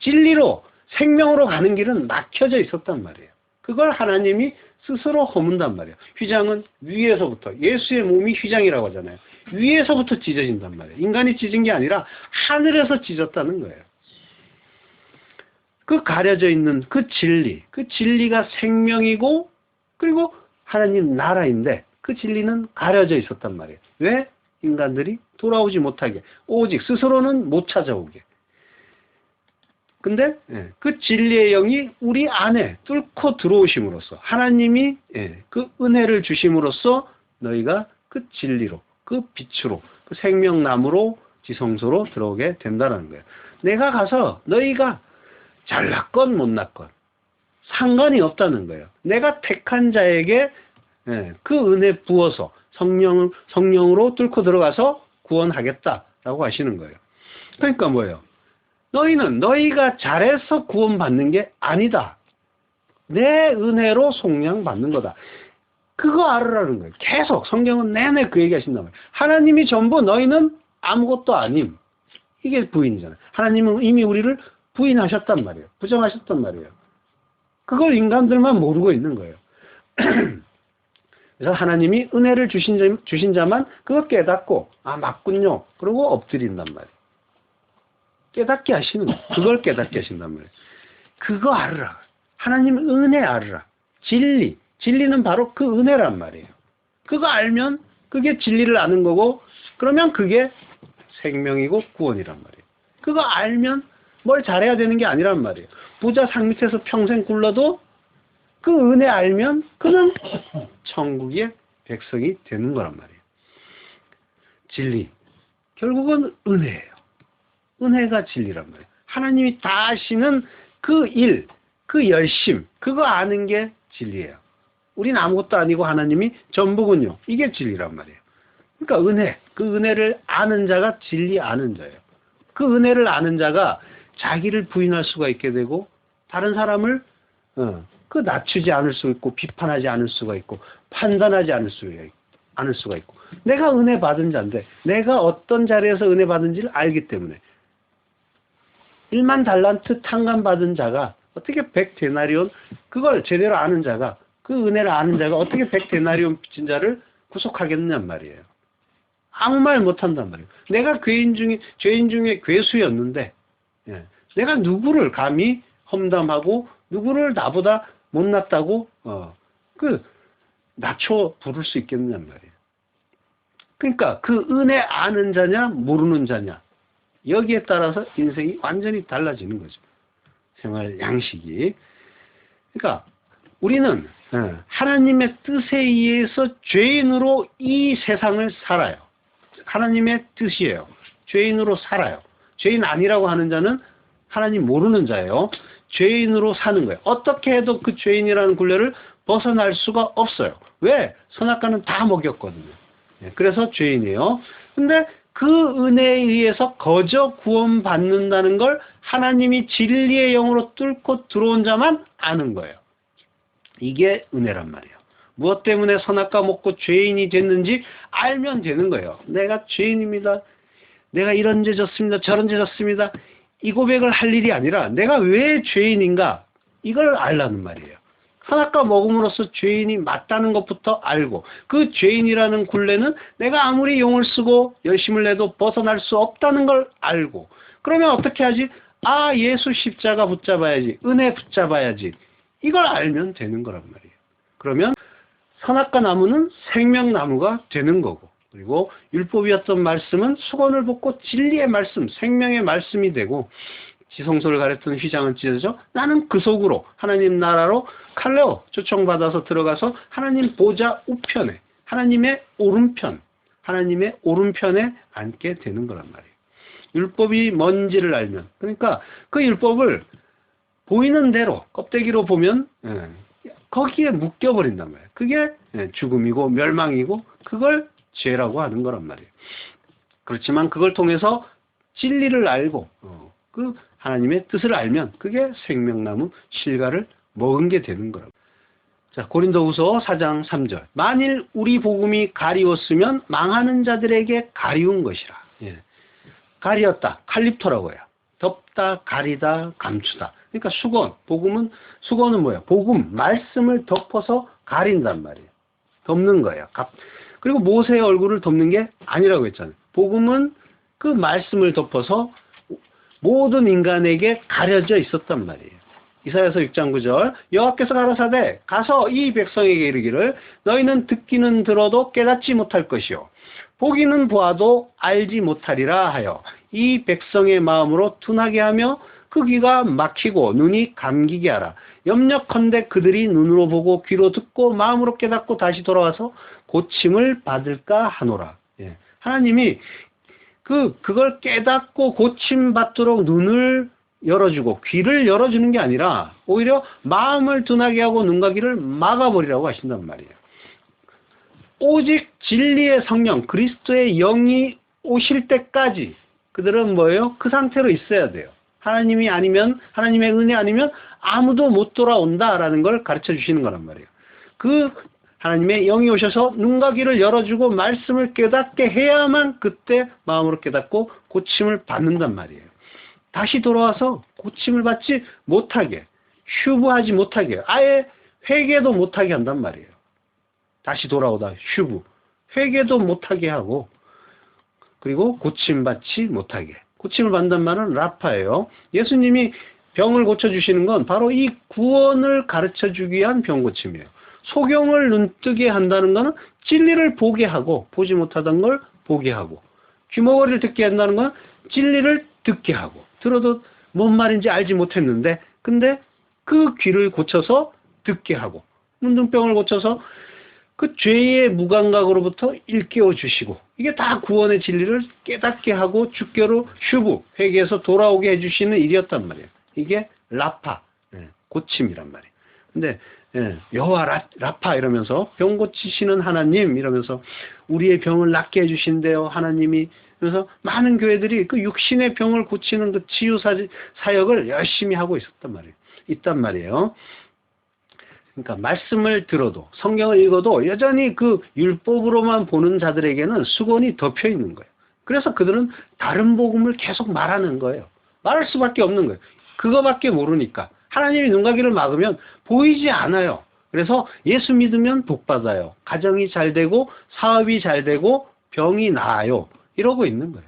진리로 생명으로 가는 길은 막혀져 있었단 말이에요. 그걸 하나님이 스스로 허문단 말이에요. 휘장은 위에서부터, 예수의 몸이 휘장이라고 하잖아요. 위에서부터 찢어진단 말이에요. 인간이 찢은 게 아니라 하늘에서 찢었다는 거예요. 그 가려져 있는 그 진리가 생명이고 그리고 하나님 나라인데 그 진리는 가려져 있었단 말이에요. 왜? 인간들이 돌아오지 못하게, 오직 스스로는 못 찾아오게. 근데 그 진리의 영이 우리 안에 뚫고 들어오심으로써 하나님이 그 은혜를 주심으로써 너희가 그 진리로, 그 빛으로, 그 생명나무로 지성소로 들어오게 된다는 거예요. 내가 가서 너희가 잘났건 못났건 상관이 없다는 거예요. 내가 택한 자에게 그 은혜 부어서 성령으로 뚫고 들어가서 구원하겠다라고 하시는 거예요. 그러니까 뭐예요? 너희는 너희가 잘해서 구원받는 게 아니다. 내 은혜로 속량받는 거다. 그거 알으라는 거예요. 계속 성경은 내내 그 얘기 하신단 말이에요. 하나님이 전부 너희는 아무것도 아님. 이게 부인이잖아요. 하나님은 이미 우리를 부인하셨단 말이에요. 부정하셨단 말이에요. 그걸 인간들만 모르고 있는 거예요. 그래서 하나님이 은혜를 주신 자만 그거 깨닫고 맞군요. 그러고 엎드린단 말이에요. 깨닫게 하시는 거예요. 그걸 깨닫게 하신단 말이에요. 그거 알으라. 하나님 은혜 알으라. 진리. 진리는 바로 그 은혜란 말이에요. 그거 알면 그게 진리를 아는 거고, 그러면 그게 생명이고 구원이란 말이에요. 그거 알면 뭘 잘해야 되는 게 아니란 말이에요. 부자 상 밑에서 평생 굴러도 그 은혜 알면 그는 천국의 백성이 되는 거란 말이에요. 진리. 결국은 은혜예요. 은혜가 진리란 말이에요. 하나님이 다 하시는 그 일, 그 열심, 그거 아는 게 진리예요. 우린 아무것도 아니고 하나님이 전부군요. 이게 진리란 말이에요. 그러니까 은혜, 그 은혜를 아는 자가 진리 아는 자예요. 그 은혜를 아는 자가 자기를 부인할 수가 있게 되고, 다른 사람을 그 낮추지 않을 수 있고, 비판하지 않을 수가 있고, 판단하지 않을 수가 있고, 내가 은혜 받은 자인데 내가 어떤 자리에서 은혜 받은지를 알기 때문에 1만 달란트 탕감 받은 자가 어떻게 100데나리온, 그걸 제대로 아는 자가, 그 은혜를 아는 자가 어떻게 100데나리온 빚진 자를 구속하겠냔 말이에요. 아무 말 못한단 말이에요. 내가 죄인 중에 괴수였는데, 내가 누구를 감히 험담하고 누구를 나보다 못났다고 낮춰 부를 수 있겠냔 말이에요. 그러니까 그 은혜 아는 자냐 모르는 자냐, 여기에 따라서 인생이 완전히 달라지는 거죠. 생활 양식이. 그러니까 우리는 하나님의 뜻에 의해서 죄인으로 이 세상을 살아요. 하나님의 뜻이에요. 죄인으로 살아요. 죄인 아니라고 하는 자는 하나님 모르는 자예요. 죄인으로 사는 거예요. 어떻게 해도 그 죄인이라는 굴레를 벗어날 수가 없어요. 왜? 선악과는 다 먹였거든요. 그래서 죄인이에요. 근데 그 은혜에 의해서 거저 구원받는다는 걸 하나님이 진리의 영으로 뚫고 들어온 자만 아는 거예요. 이게 은혜란 말이에요. 무엇 때문에 선악과 먹고 죄인이 됐는지 알면 되는 거예요. 내가 죄인입니다. 내가 이런 죄 졌습니다. 저런 죄 졌습니다. 이 고백을 할 일이 아니라 내가 왜 죄인인가, 이걸 알라는 말이에요. 선악과 먹음으로써 죄인이 맞다는 것부터 알고, 그 죄인이라는 굴레는 내가 아무리 용을 쓰고 열심을 내도 벗어날 수 없다는 걸 알고, 그러면 어떻게 하지? 아, 예수 십자가 붙잡아야지, 은혜 붙잡아야지, 이걸 알면 되는 거란 말이에요. 그러면 선악과 나무는 생명나무가 되는 거고, 그리고 율법이었던 말씀은 수건을 벗고 진리의 말씀, 생명의 말씀이 되고, 지성소를 가렸던 휘장은 찢어져 나는 그 속으로 하나님 나라로 칼레오 초청받아서 들어가서 하나님 보좌 우편에, 하나님의 오른편에 앉게 되는 거란 말이에요. 율법이 뭔지를 알면, 그러니까 그 율법을 보이는 대로 껍데기로 보면 거기에 묶여버린단 말이에요. 그게 죽음이고 멸망이고 그걸 죄라고 하는 거란 말이에요. 그렇지만 그걸 통해서 진리를 알고 그 하나님의 뜻을 알면 그게 생명나무 실과를 먹은 게 되는 거라고. 자, 고린도후서 4장 3절. 만일 우리 복음이 가리웠으면 망하는 자들에게 가리운 것이라. 가리었다. 칼립토라고 해요. 덮다, 가리다, 감추다. 그러니까 수건은 뭐예요? 복음, 말씀을 덮어서 가린단 말이에요. 덮는 거예요. 그리고 모세의 얼굴을 덮는 게 아니라고 했잖아요. 복음은 그 말씀을 덮어서 모든 인간에게 가려져 있었단 말이에요. 이사야서 6장 9절. 여호와께서 가라사대 가서 이 백성에게 이르기를 너희는 듣기는 들어도 깨닫지 못할 것이요 보기는 보아도 알지 못하리라 하여 이 백성의 마음으로 둔하게 하며 그 귀가 막히고 눈이 감기게 하라. 염려컨대 그들이 눈으로 보고 귀로 듣고 마음으로 깨닫고 다시 돌아와서 고침을 받을까 하노라. 하나님이 그걸 깨닫고 고침받도록 눈을 열어주고 귀를 열어주는 게 아니라 오히려 마음을 둔하게 하고 눈과 귀를 막아버리라고 하신단 말이에요. 오직 진리의 성령 그리스도의 영이 오실 때까지 그들은 뭐예요? 그 상태로 있어야 돼요. 하나님이 아니면, 하나님의 은혜 아니면 아무도 못 돌아온다라는 걸 가르쳐 주시는 거란 말이에요. 그 하나님의 영이 오셔서 눈과 귀를 열어주고 말씀을 깨닫게 해야만 그때 마음으로 깨닫고 고침을 받는단 말이에요. 다시 돌아와서 고침을 받지 못하게, 휴부하지 못하게, 아예 회개도 못하게 한단 말이에요. 다시 돌아오다 휴부, 회개도 못하게 하고, 그리고 고침받지 못하게, 고침을 받는다는 말은 라파예요. 예수님이 병을 고쳐주시는 건 바로 이 구원을 가르쳐주기 위한 병 고침이에요. 소경을 눈뜨게 한다는 것은 진리를 보게 하고 보지 못하던 걸 보게 하고, 귀머거리를 듣게 한다는 건 진리를 듣게 하고, 들어도 뭔 말인지 알지 못했는데 근데 그 귀를 고쳐서 듣게 하고, 문둥병을 고쳐서 그 죄의 무감각으로부터 일깨워 주시고, 이게 다 구원의 진리를 깨닫게 하고 주께로 슈브, 회개해서 돌아오게 해주시는 일이었단 말이에요. 이게 라파, 고침이란 말이에요. 근데 여호와 라파 이러면서 병 고치시는 하나님 이러면서 우리의 병을 낫게 해주신대요 하나님이. 그래서 많은 교회들이 그 육신의 병을 고치는 그 치유 사역을 열심히 하고 있단 말이에요. 그러니까 말씀을 들어도, 성경을 읽어도 여전히 그 율법으로만 보는 자들에게는 수건이 덮여 있는 거예요. 그래서 그들은 다른 복음을 계속 말하는 거예요. 말할 수밖에 없는 거예요. 그거밖에 모르니까. 하나님이 눈가기를 막으면 보이지 않아요. 그래서 예수 믿으면 복 받아요. 가정이 잘 되고 사업이 잘 되고 병이 나아요. 이러고 있는 거예요.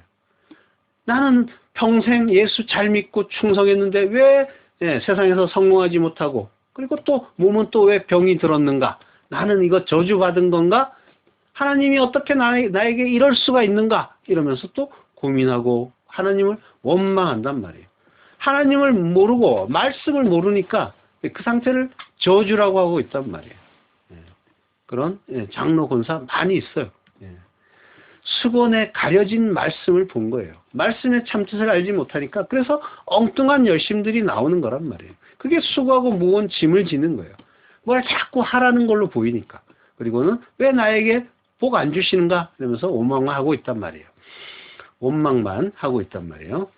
나는 평생 예수 잘 믿고 충성했는데 왜 세상에서 성공하지 못하고, 그리고 또 몸은 또 왜 병이 들었는가? 나는 이거 저주받은 건가? 하나님이 어떻게 나에게 이럴 수가 있는가? 이러면서 또 고민하고 하나님을 원망한단 말이에요. 하나님을 모르고 말씀을 모르니까 그 상태를 저주라고 하고 있단 말이에요. 그런 장로 권사 많이 있어요. 수건에 가려진 말씀을 본 거예요. 말씀의 참뜻을 알지 못하니까 그래서 엉뚱한 열심들이 나오는 거란 말이에요. 그게 수고하고 무거운 짐을 지는 거예요. 뭘 자꾸 하라는 걸로 보이니까. 그리고는 왜 나에게 복 안 주시는가 이러면서 원망만 하고 있단 말이에요. 원망만 하고 있단 말이에요.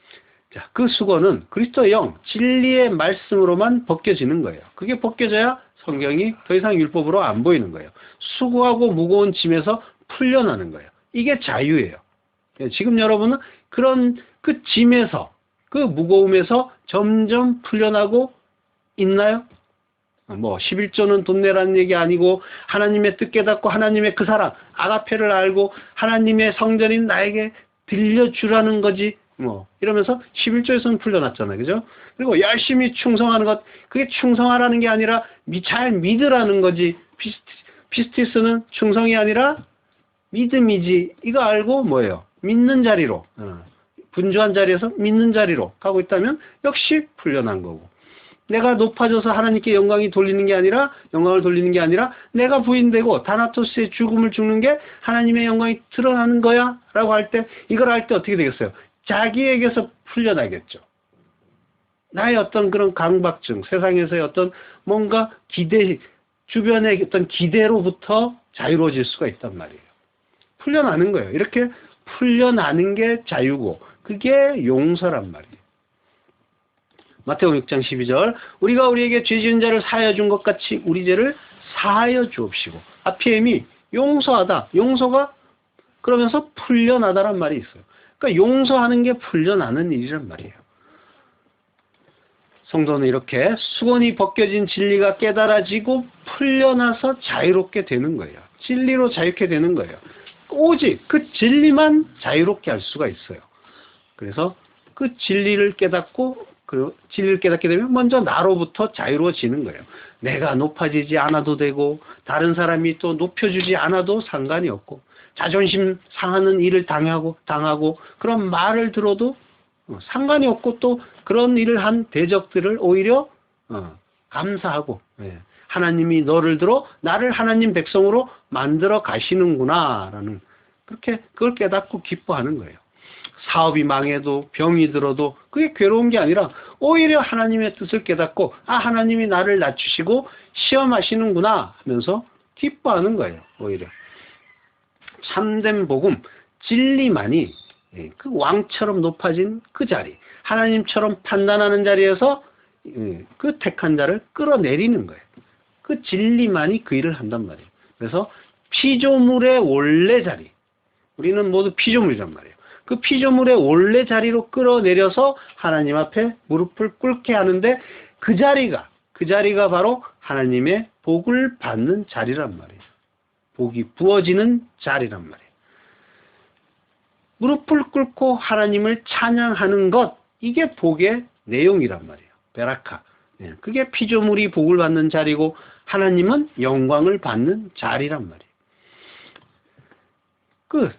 자, 그 수건은 그리스도의 영, 진리의 말씀으로만 벗겨지는 거예요. 그게 벗겨져야 성경이 더 이상 율법으로 안 보이는 거예요. 수고하고 무거운 짐에서 풀려나는 거예요. 이게 자유예요. 지금 여러분은 그런 그 짐에서, 그 무거움에서 점점 풀려나고 있나요? 11조는 돈 내라는 얘기 아니고 하나님의 뜻 깨닫고 하나님의 그 사랑, 아가페를 알고 하나님의 성전인 나에게 들려주라는 거지. 이러면서 11조에서는 풀려났잖아요. 그죠? 그리고 열심히 충성하는 것, 그게 충성하라는 게 아니라 잘 믿으라는 거지. 피스티스는 충성이 아니라 믿음이지. 이거 알고 뭐예요? 믿는 자리로, 분주한 자리에서 믿는 자리로 가고 있다면 역시 풀려난 거고. 내가 높아져서 하나님께 영광을 돌리는 게 아니라 내가 부인되고 다나토스의 죽음을 죽는 게 하나님의 영광이 드러나는 거야 라고 할 때, 이걸 할 때 어떻게 되겠어요? 자기에게서 풀려나겠죠. 나의 어떤 그런 강박증, 세상에서의 어떤 뭔가 기대, 주변의 어떤 기대로부터 자유로워질 수가 있단 말이에요. 풀려나는 거예요. 이렇게 풀려나는 게 자유고 그게 용서란 말이에요. 마태복음 6장 12절 우리가 우리에게 죄 지은 자를 사하여 준 것 같이 우리 죄를 사하여 주옵시고, RPM이 용서하다, 용서가 그러면서 풀려나다란 말이 있어요. 그러니까 용서하는 게 풀려나는 일이란 말이에요. 성도는 이렇게 수건이 벗겨진 진리가 깨달아지고 풀려나서 자유롭게 되는 거예요. 진리로 자유롭게 되는 거예요. 오직 그 진리만 자유롭게 할 수가 있어요. 그래서 그 진리를 깨닫고, 그 진리를 깨닫게 되면 먼저 나로부터 자유로워지는 거예요. 내가 높아지지 않아도 되고 다른 사람이 또 높여주지 않아도 상관이 없고, 자존심 상하는 일을 당하고 그런 말을 들어도 상관이 없고, 또 그런 일을 한 대적들을 오히려 감사하고, 하나님이 너를 들어 나를 하나님 백성으로 만들어 가시는구나라는, 그렇게 그걸 깨닫고 기뻐하는 거예요. 사업이 망해도 병이 들어도 그게 괴로운 게 아니라 오히려 하나님의 뜻을 깨닫고, 하나님이 나를 낮추시고 시험하시는구나 하면서 기뻐하는 거예요. 오히려 참된 복음, 진리만이 그 왕처럼 높아진 그 자리, 하나님처럼 판단하는 자리에서 그 택한 자를 끌어내리는 거예요. 그 진리만이 그 일을 한단 말이에요. 그래서 피조물의 원래 자리, 우리는 모두 피조물이란 말이에요. 그 피조물의 원래 자리로 끌어내려서 하나님 앞에 무릎을 꿇게 하는데, 그 자리가 바로 하나님의 복을 받는 자리란 말이에요. 복이 부어지는 자리란 말이에요. 무릎을 꿇고 하나님을 찬양하는 것, 이게 복의 내용이란 말이에요. 베라카. 예, 그게 피조물이 복을 받는 자리고 하나님은 영광을 받는 자리란 말이에요. 그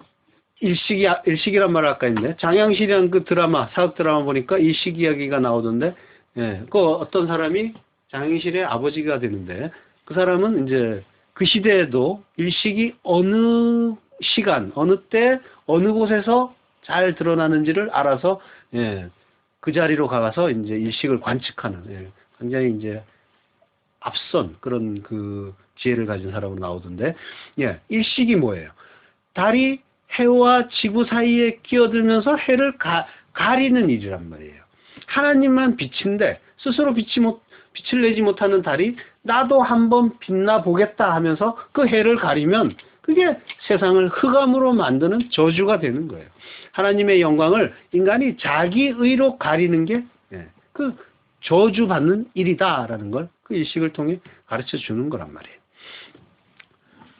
일식이란 말을 아까 했는데 장양실이라는 그 드라마, 사극 드라마 보니까 일식 이야기가 나오던데, 예, 그 어떤 사람이 장양실의 아버지가 되는데 그 사람은 이제 그 시대에도 일식이 어느 시간, 어느 때, 어느 곳에서 잘 드러나는지를 알아서, 예, 그 자리로 가서 이제 일식을 관측하는, 예, 굉장히 이제 앞선 그런 그 지혜를 가진 사람으로 나오던데, 예, 일식이 뭐예요? 달이 해와 지구 사이에 끼어들면서 해를 가리는 일이란 말이에요. 하나님만 빛인데 스스로 빛을 내지 못하는 달이 나도 한번 빛나 보겠다 하면서 그 해를 가리면 그게 세상을 흑암으로 만드는 저주가 되는 거예요. 하나님의 영광을 인간이 자기 의로 가리는 게 그 저주받는 일이다라는 걸 그 일식을 통해 가르쳐 주는 거란 말이에요.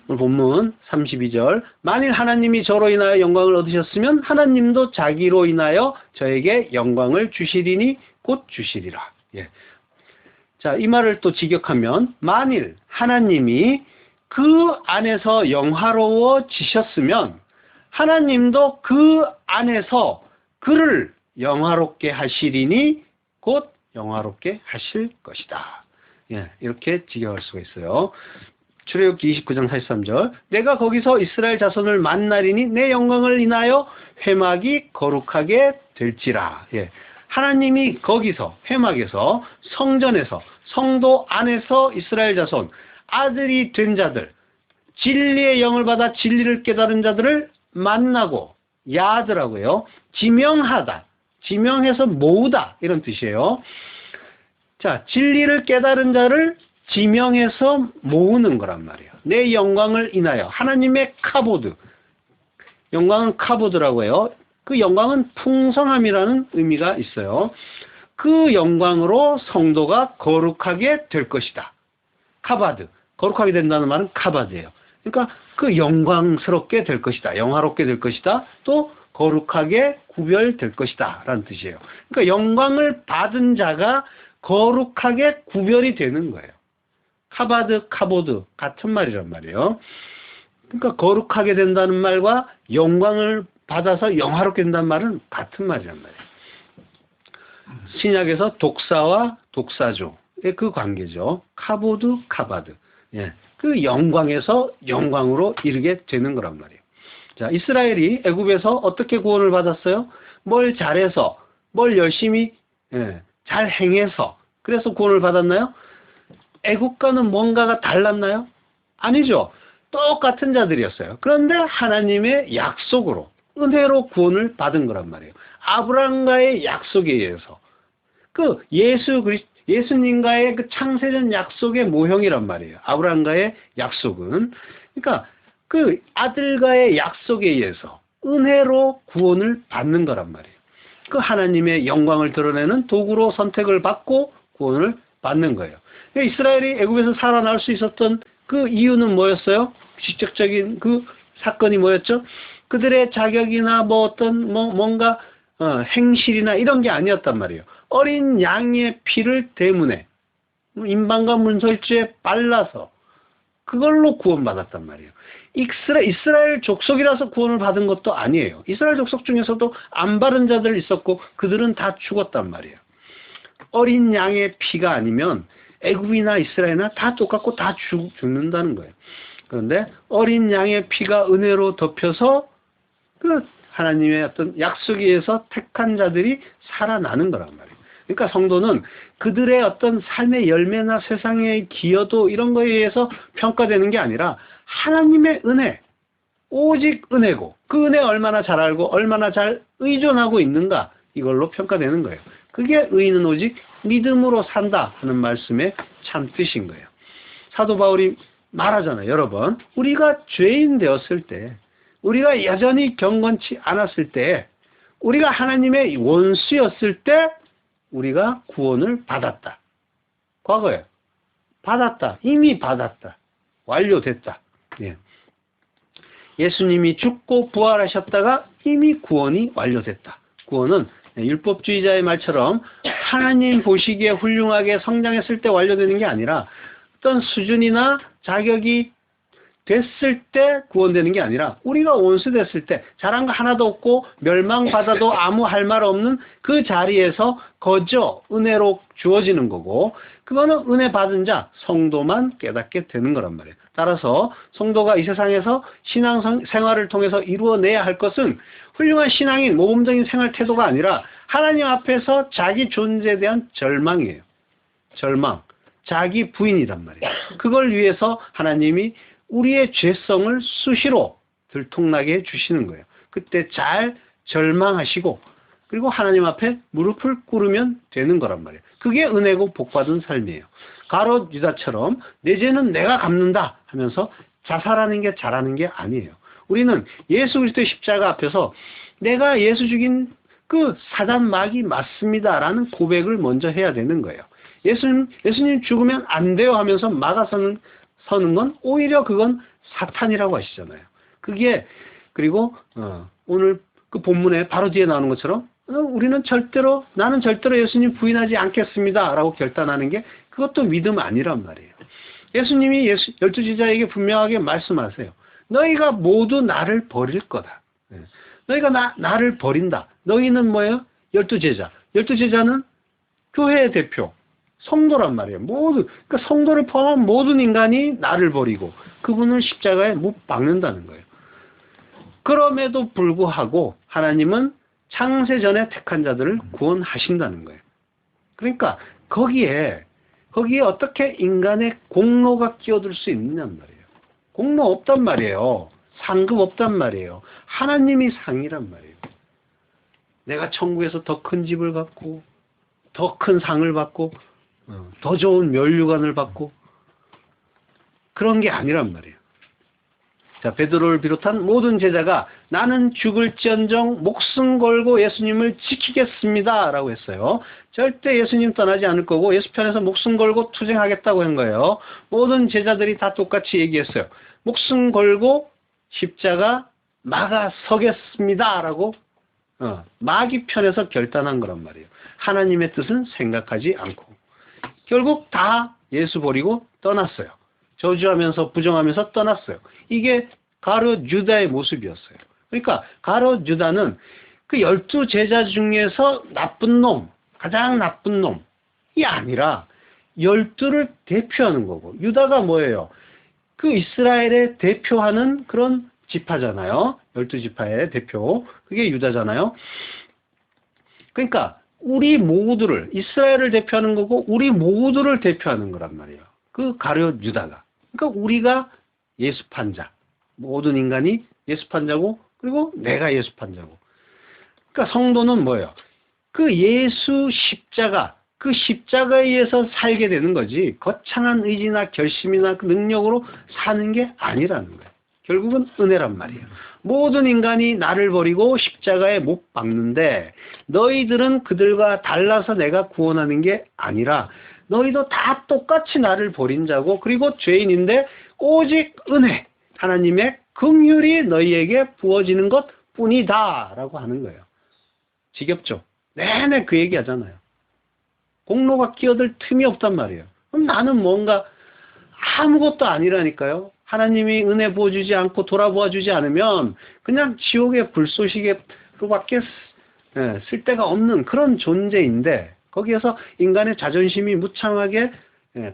오늘 본문 32절, 만일 하나님이 저로 인하여 영광을 얻으셨으면 하나님도 자기로 인하여 저에게 영광을 주시리니 곧 주시리라. 예. 자, 이 말을 또 직역하면 만일 하나님이 그 안에서 영화로워지셨으면 하나님도 그 안에서 그를 영화롭게 하시리니 곧 영화롭게 하실 것이다. 예, 이렇게 직역할 수가 있어요. 출애굽기 29장 43절, 내가 거기서 이스라엘 자손을 만나리니 내 영광을 인하여 회막이 거룩하게 될지라. 예. 하나님이 거기서 회막에서 성전에서 성도 안에서 이스라엘 자손 아들이 된 자들, 진리의 영을 받아 진리를 깨달은 자들을 만나고, 야하더라고요. 지명하다, 지명해서 모으다, 이런 뜻이에요. 자, 진리를 깨달은 자를 지명해서 모으는 거란 말이에요. 내 영광을 인하여. 하나님의 카보드, 영광은 카보드라고 해요. 그 영광은 풍성함이라는 의미가 있어요. 그 영광으로 성도가 거룩하게 될 것이다. 카바드, 거룩하게 된다는 말은 카바드예요. 그러니까 그 영광스럽게 될 것이다, 영화롭게 될 것이다, 또 거룩하게 구별될 것이다 라는 뜻이에요. 그러니까 영광을 받은 자가 거룩하게 구별이 되는 거예요. 카바드, 카보드 같은 말이란 말이에요. 그러니까 거룩하게 된다는 말과 영광을 받아서 영화롭게 된다는 말은 같은 말이란 말이에요. 신약에서 독사와 독사조의 그 관계죠. 카보드, 카바드. 예, 그 영광에서 영광으로 이르게 되는 거란 말이에요. 자, 이스라엘이 애굽에서 어떻게 구원을 받았어요? 뭘 잘해서, 뭘 열심히, 잘 행해서, 그래서 구원을 받았나요? 애국과는 뭔가가 달랐나요? 아니죠. 똑같은 자들이었어요. 그런데 하나님의 약속으로, 은혜로 구원을 받은 거란 말이에요. 아브라함과의 약속에 의해서. 그 예수님과의 그 창세전 약속의 모형이란 말이에요. 아브라함과의 약속은. 그러니까 그 아들과의 약속에 의해서 은혜로 구원을 받는 거란 말이에요. 그 하나님의 영광을 드러내는 도구로 선택을 받고 구원을 받는 거예요. 이스라엘이 애굽에서 살아날 수 있었던 그 이유는 뭐였어요? 직접적인 그 사건이 뭐였죠? 그들의 자격이나 뭔가 행실이나 이런 게 아니었단 말이에요. 어린 양의 피를 때문에 임방과 문설주에 빨라서 그걸로 구원받았단 말이에요. 이스라엘 족속이라서 구원을 받은 것도 아니에요. 이스라엘 족속 중에서도 안 바른 자들 있었고 그들은 다 죽었단 말이에요. 어린 양의 피가 아니면 애굽이나 이스라엘이나 다 똑같고 다 죽는다는 거예요. 그런데 어린 양의 피가 은혜로 덮여서 그 하나님의 어떤 약속에 의해서 택한 자들이 살아나는 거란 말이에요. 그러니까 성도는 그들의 어떤 삶의 열매나 세상의 기여도 이런 거에 의해서 평가되는 게 아니라 하나님의 은혜, 오직 은혜고 그 은혜 얼마나 잘 알고 얼마나 잘 의존하고 있는가, 이걸로 평가되는 거예요. 그게 의인은 오직 믿음으로 산다 하는 말씀의 참 뜻인 거예요. 사도 바울이 말하잖아요. 여러 번 우리가 죄인 되었을 때, 우리가 여전히 경건치 않았을 때, 우리가 하나님의 원수였을 때 우리가 구원을 받았다. 과거에 받았다. 이미 받았다. 완료됐다. 예. 예수님이 죽고 부활하셨다가 이미 구원이 완료됐다. 구원은 율법주의자의 말처럼 하나님 보시기에 훌륭하게 성장했을 때 완료되는 게 아니라 어떤 수준이나 자격이 됐을 때 구원되는 게 아니라 우리가 원수 됐을 때 잘한 거 하나도 없고 멸망받아도 아무 할 말 없는 그 자리에서 거저 은혜로 주어지는 거고, 그거는 은혜 받은 자 성도만 깨닫게 되는 거란 말이에요. 따라서 성도가 이 세상에서 신앙 생활을 통해서 이루어내야 할 것은 훌륭한 신앙인 모범적인 생활 태도가 아니라 하나님 앞에서 자기 존재에 대한 절망이에요. 절망, 자기 부인이란 말이에요. 그걸 위해서 하나님이 우리의 죄성을 수시로 들통나게 해주시는 거예요. 그때 잘 절망하시고 그리고 하나님 앞에 무릎을 꿇으면 되는 거란 말이에요. 그게 은혜고 복받은 삶이에요. 가롯 유다처럼 내 죄는 내가 갚는다 하면서 자살하는 게 잘하는 게 아니에요. 우리는 예수 그리스도의 십자가 앞에서 내가 예수 죽인 그 사단 마귀 맞습니다 라는 고백을 먼저 해야 되는 거예요. 예수님 죽으면 안 돼요 하면서 막아서는 건 오히려 그건 사탄이라고 하시잖아요. 그게 그리고 오늘 그 본문에 바로 뒤에 나오는 것처럼 나는 절대로 예수님 부인하지 않겠습니다 라고 결단하는 게 그것도 믿음 아니란 말이에요. 예수님이 12제자에게 분명하게 말씀하세요. 너희가 모두 나를 버릴 거다. 너희가 나를 버린다. 너희는 뭐예요? 12제자. 12제자는 교회의 대표. 성도란 말이에요. 그러니까 성도를 포함한 모든 인간이 나를 버리고 그분을 십자가에 못 박는다는 거예요. 그럼에도 불구하고 하나님은 창세 전에 택한 자들을 구원하신다는 거예요. 그러니까 거기에 어떻게 인간의 공로가 끼어들 수 있느냐는 말이에요. 공로 없단 말이에요. 상급 없단 말이에요. 하나님이 상이란 말이에요. 내가 천국에서 더 큰 집을 갖고 더 큰 상을 받고 더 좋은 면류관을 받고 그런 게 아니란 말이에요. 자, 베드로를 비롯한 모든 제자가 나는 죽을지언정 목숨 걸고 예수님을 지키겠습니다 라고 했어요. 절대 예수님 떠나지 않을 거고 예수 편에서 목숨 걸고 투쟁하겠다고 한 거예요. 모든 제자들이 다 똑같이 얘기했어요. 목숨 걸고 십자가 막아 서겠습니다 라고 마귀 편에서 결단한 거란 말이에요. 하나님의 뜻은 생각하지 않고 결국 다 예수 버리고 떠났어요. 저주하면서 부정하면서 떠났어요. 이게 가룟 유다의 모습이었어요. 그러니까 가룟 유다는 그 12제자 중에서 나쁜 놈, 가장 나쁜 놈이 아니라 12를 대표하는 거고, 유다가 뭐예요? 그 이스라엘에 대표하는 그런 지파잖아요. 12지파의 대표. 그게 유다잖아요. 그러니까 우리 모두를, 이스라엘을 대표하는 거고 우리 모두를 대표하는 거란 말이에요. 그 가룟 유다가. 그러니까 우리가 예수 판자, 모든 인간이 예수 판자고 그리고 내가 예수 판자고. 그러니까 성도는 뭐예요? 그 예수 십자가, 그 십자가에 의해서 살게 되는 거지 거창한 의지나 결심이나 그 능력으로 사는 게 아니라는 거예요. 결국은 은혜란 말이에요. 모든 인간이 나를 버리고 십자가에 못 박는데 너희들은 그들과 달라서 내가 구원하는 게 아니라 너희도 다 똑같이 나를 버린 자고 그리고 죄인인데 오직 은혜, 하나님의 긍휼이 너희에게 부어지는 것 뿐이다 라고 하는 거예요. 지겹죠? 내내 그 얘기 하잖아요. 공로가 끼어들 틈이 없단 말이에요. 그럼 나는 뭔가 아무것도 아니라니까요. 하나님이 은혜 부어주지 않고 돌아보아주지 않으면 그냥 지옥의 불쏘시개로밖에 쓸데가 없는 그런 존재인데 거기에서 인간의 자존심이 무창하게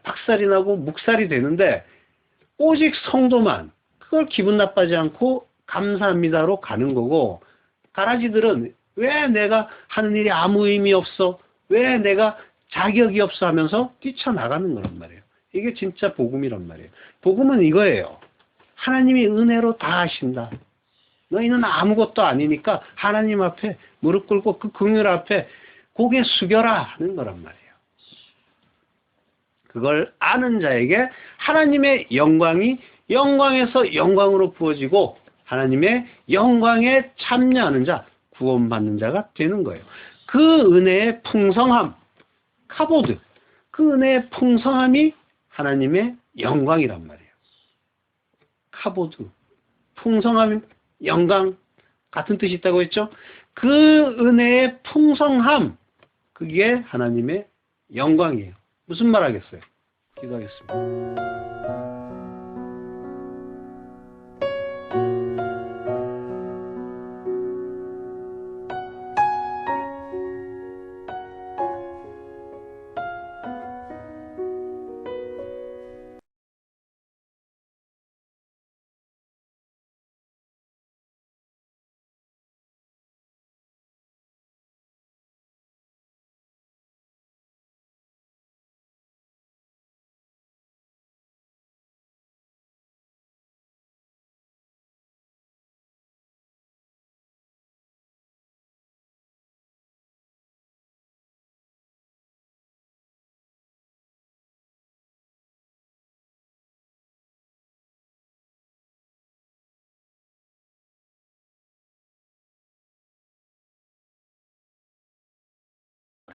박살이 나고 묵살이 되는데 오직 성도만 그걸 기분 나빠지 않고 감사합니다로 가는 거고, 가라지들은 왜 내가 하는 일이 아무 의미 없어, 왜 내가 자격이 없어 하면서 뛰쳐나가는 거란 말이에요. 이게 진짜 복음이란 말이에요. 복음은 이거예요. 하나님이 은혜로 다 하신다. 너희는 아무것도 아니니까 하나님 앞에 무릎 꿇고 그 긍휼 앞에 고개 숙여라 하는 거란 말이에요. 그걸 아는 자에게 하나님의 영광이 영광에서 영광으로 부어지고 하나님의 영광에 참여하는 자, 구원받는 자가 되는 거예요. 그 은혜의 풍성함, 카보드, 그 은혜의 풍성함이 하나님의 영광이란 말이에요. 카보드, 풍성함, 영광, 같은 뜻이 있다고 했죠? 그 은혜의 풍성함, 그게 하나님의 영광이에요. 무슨 말 하겠어요? 기도하겠습니다.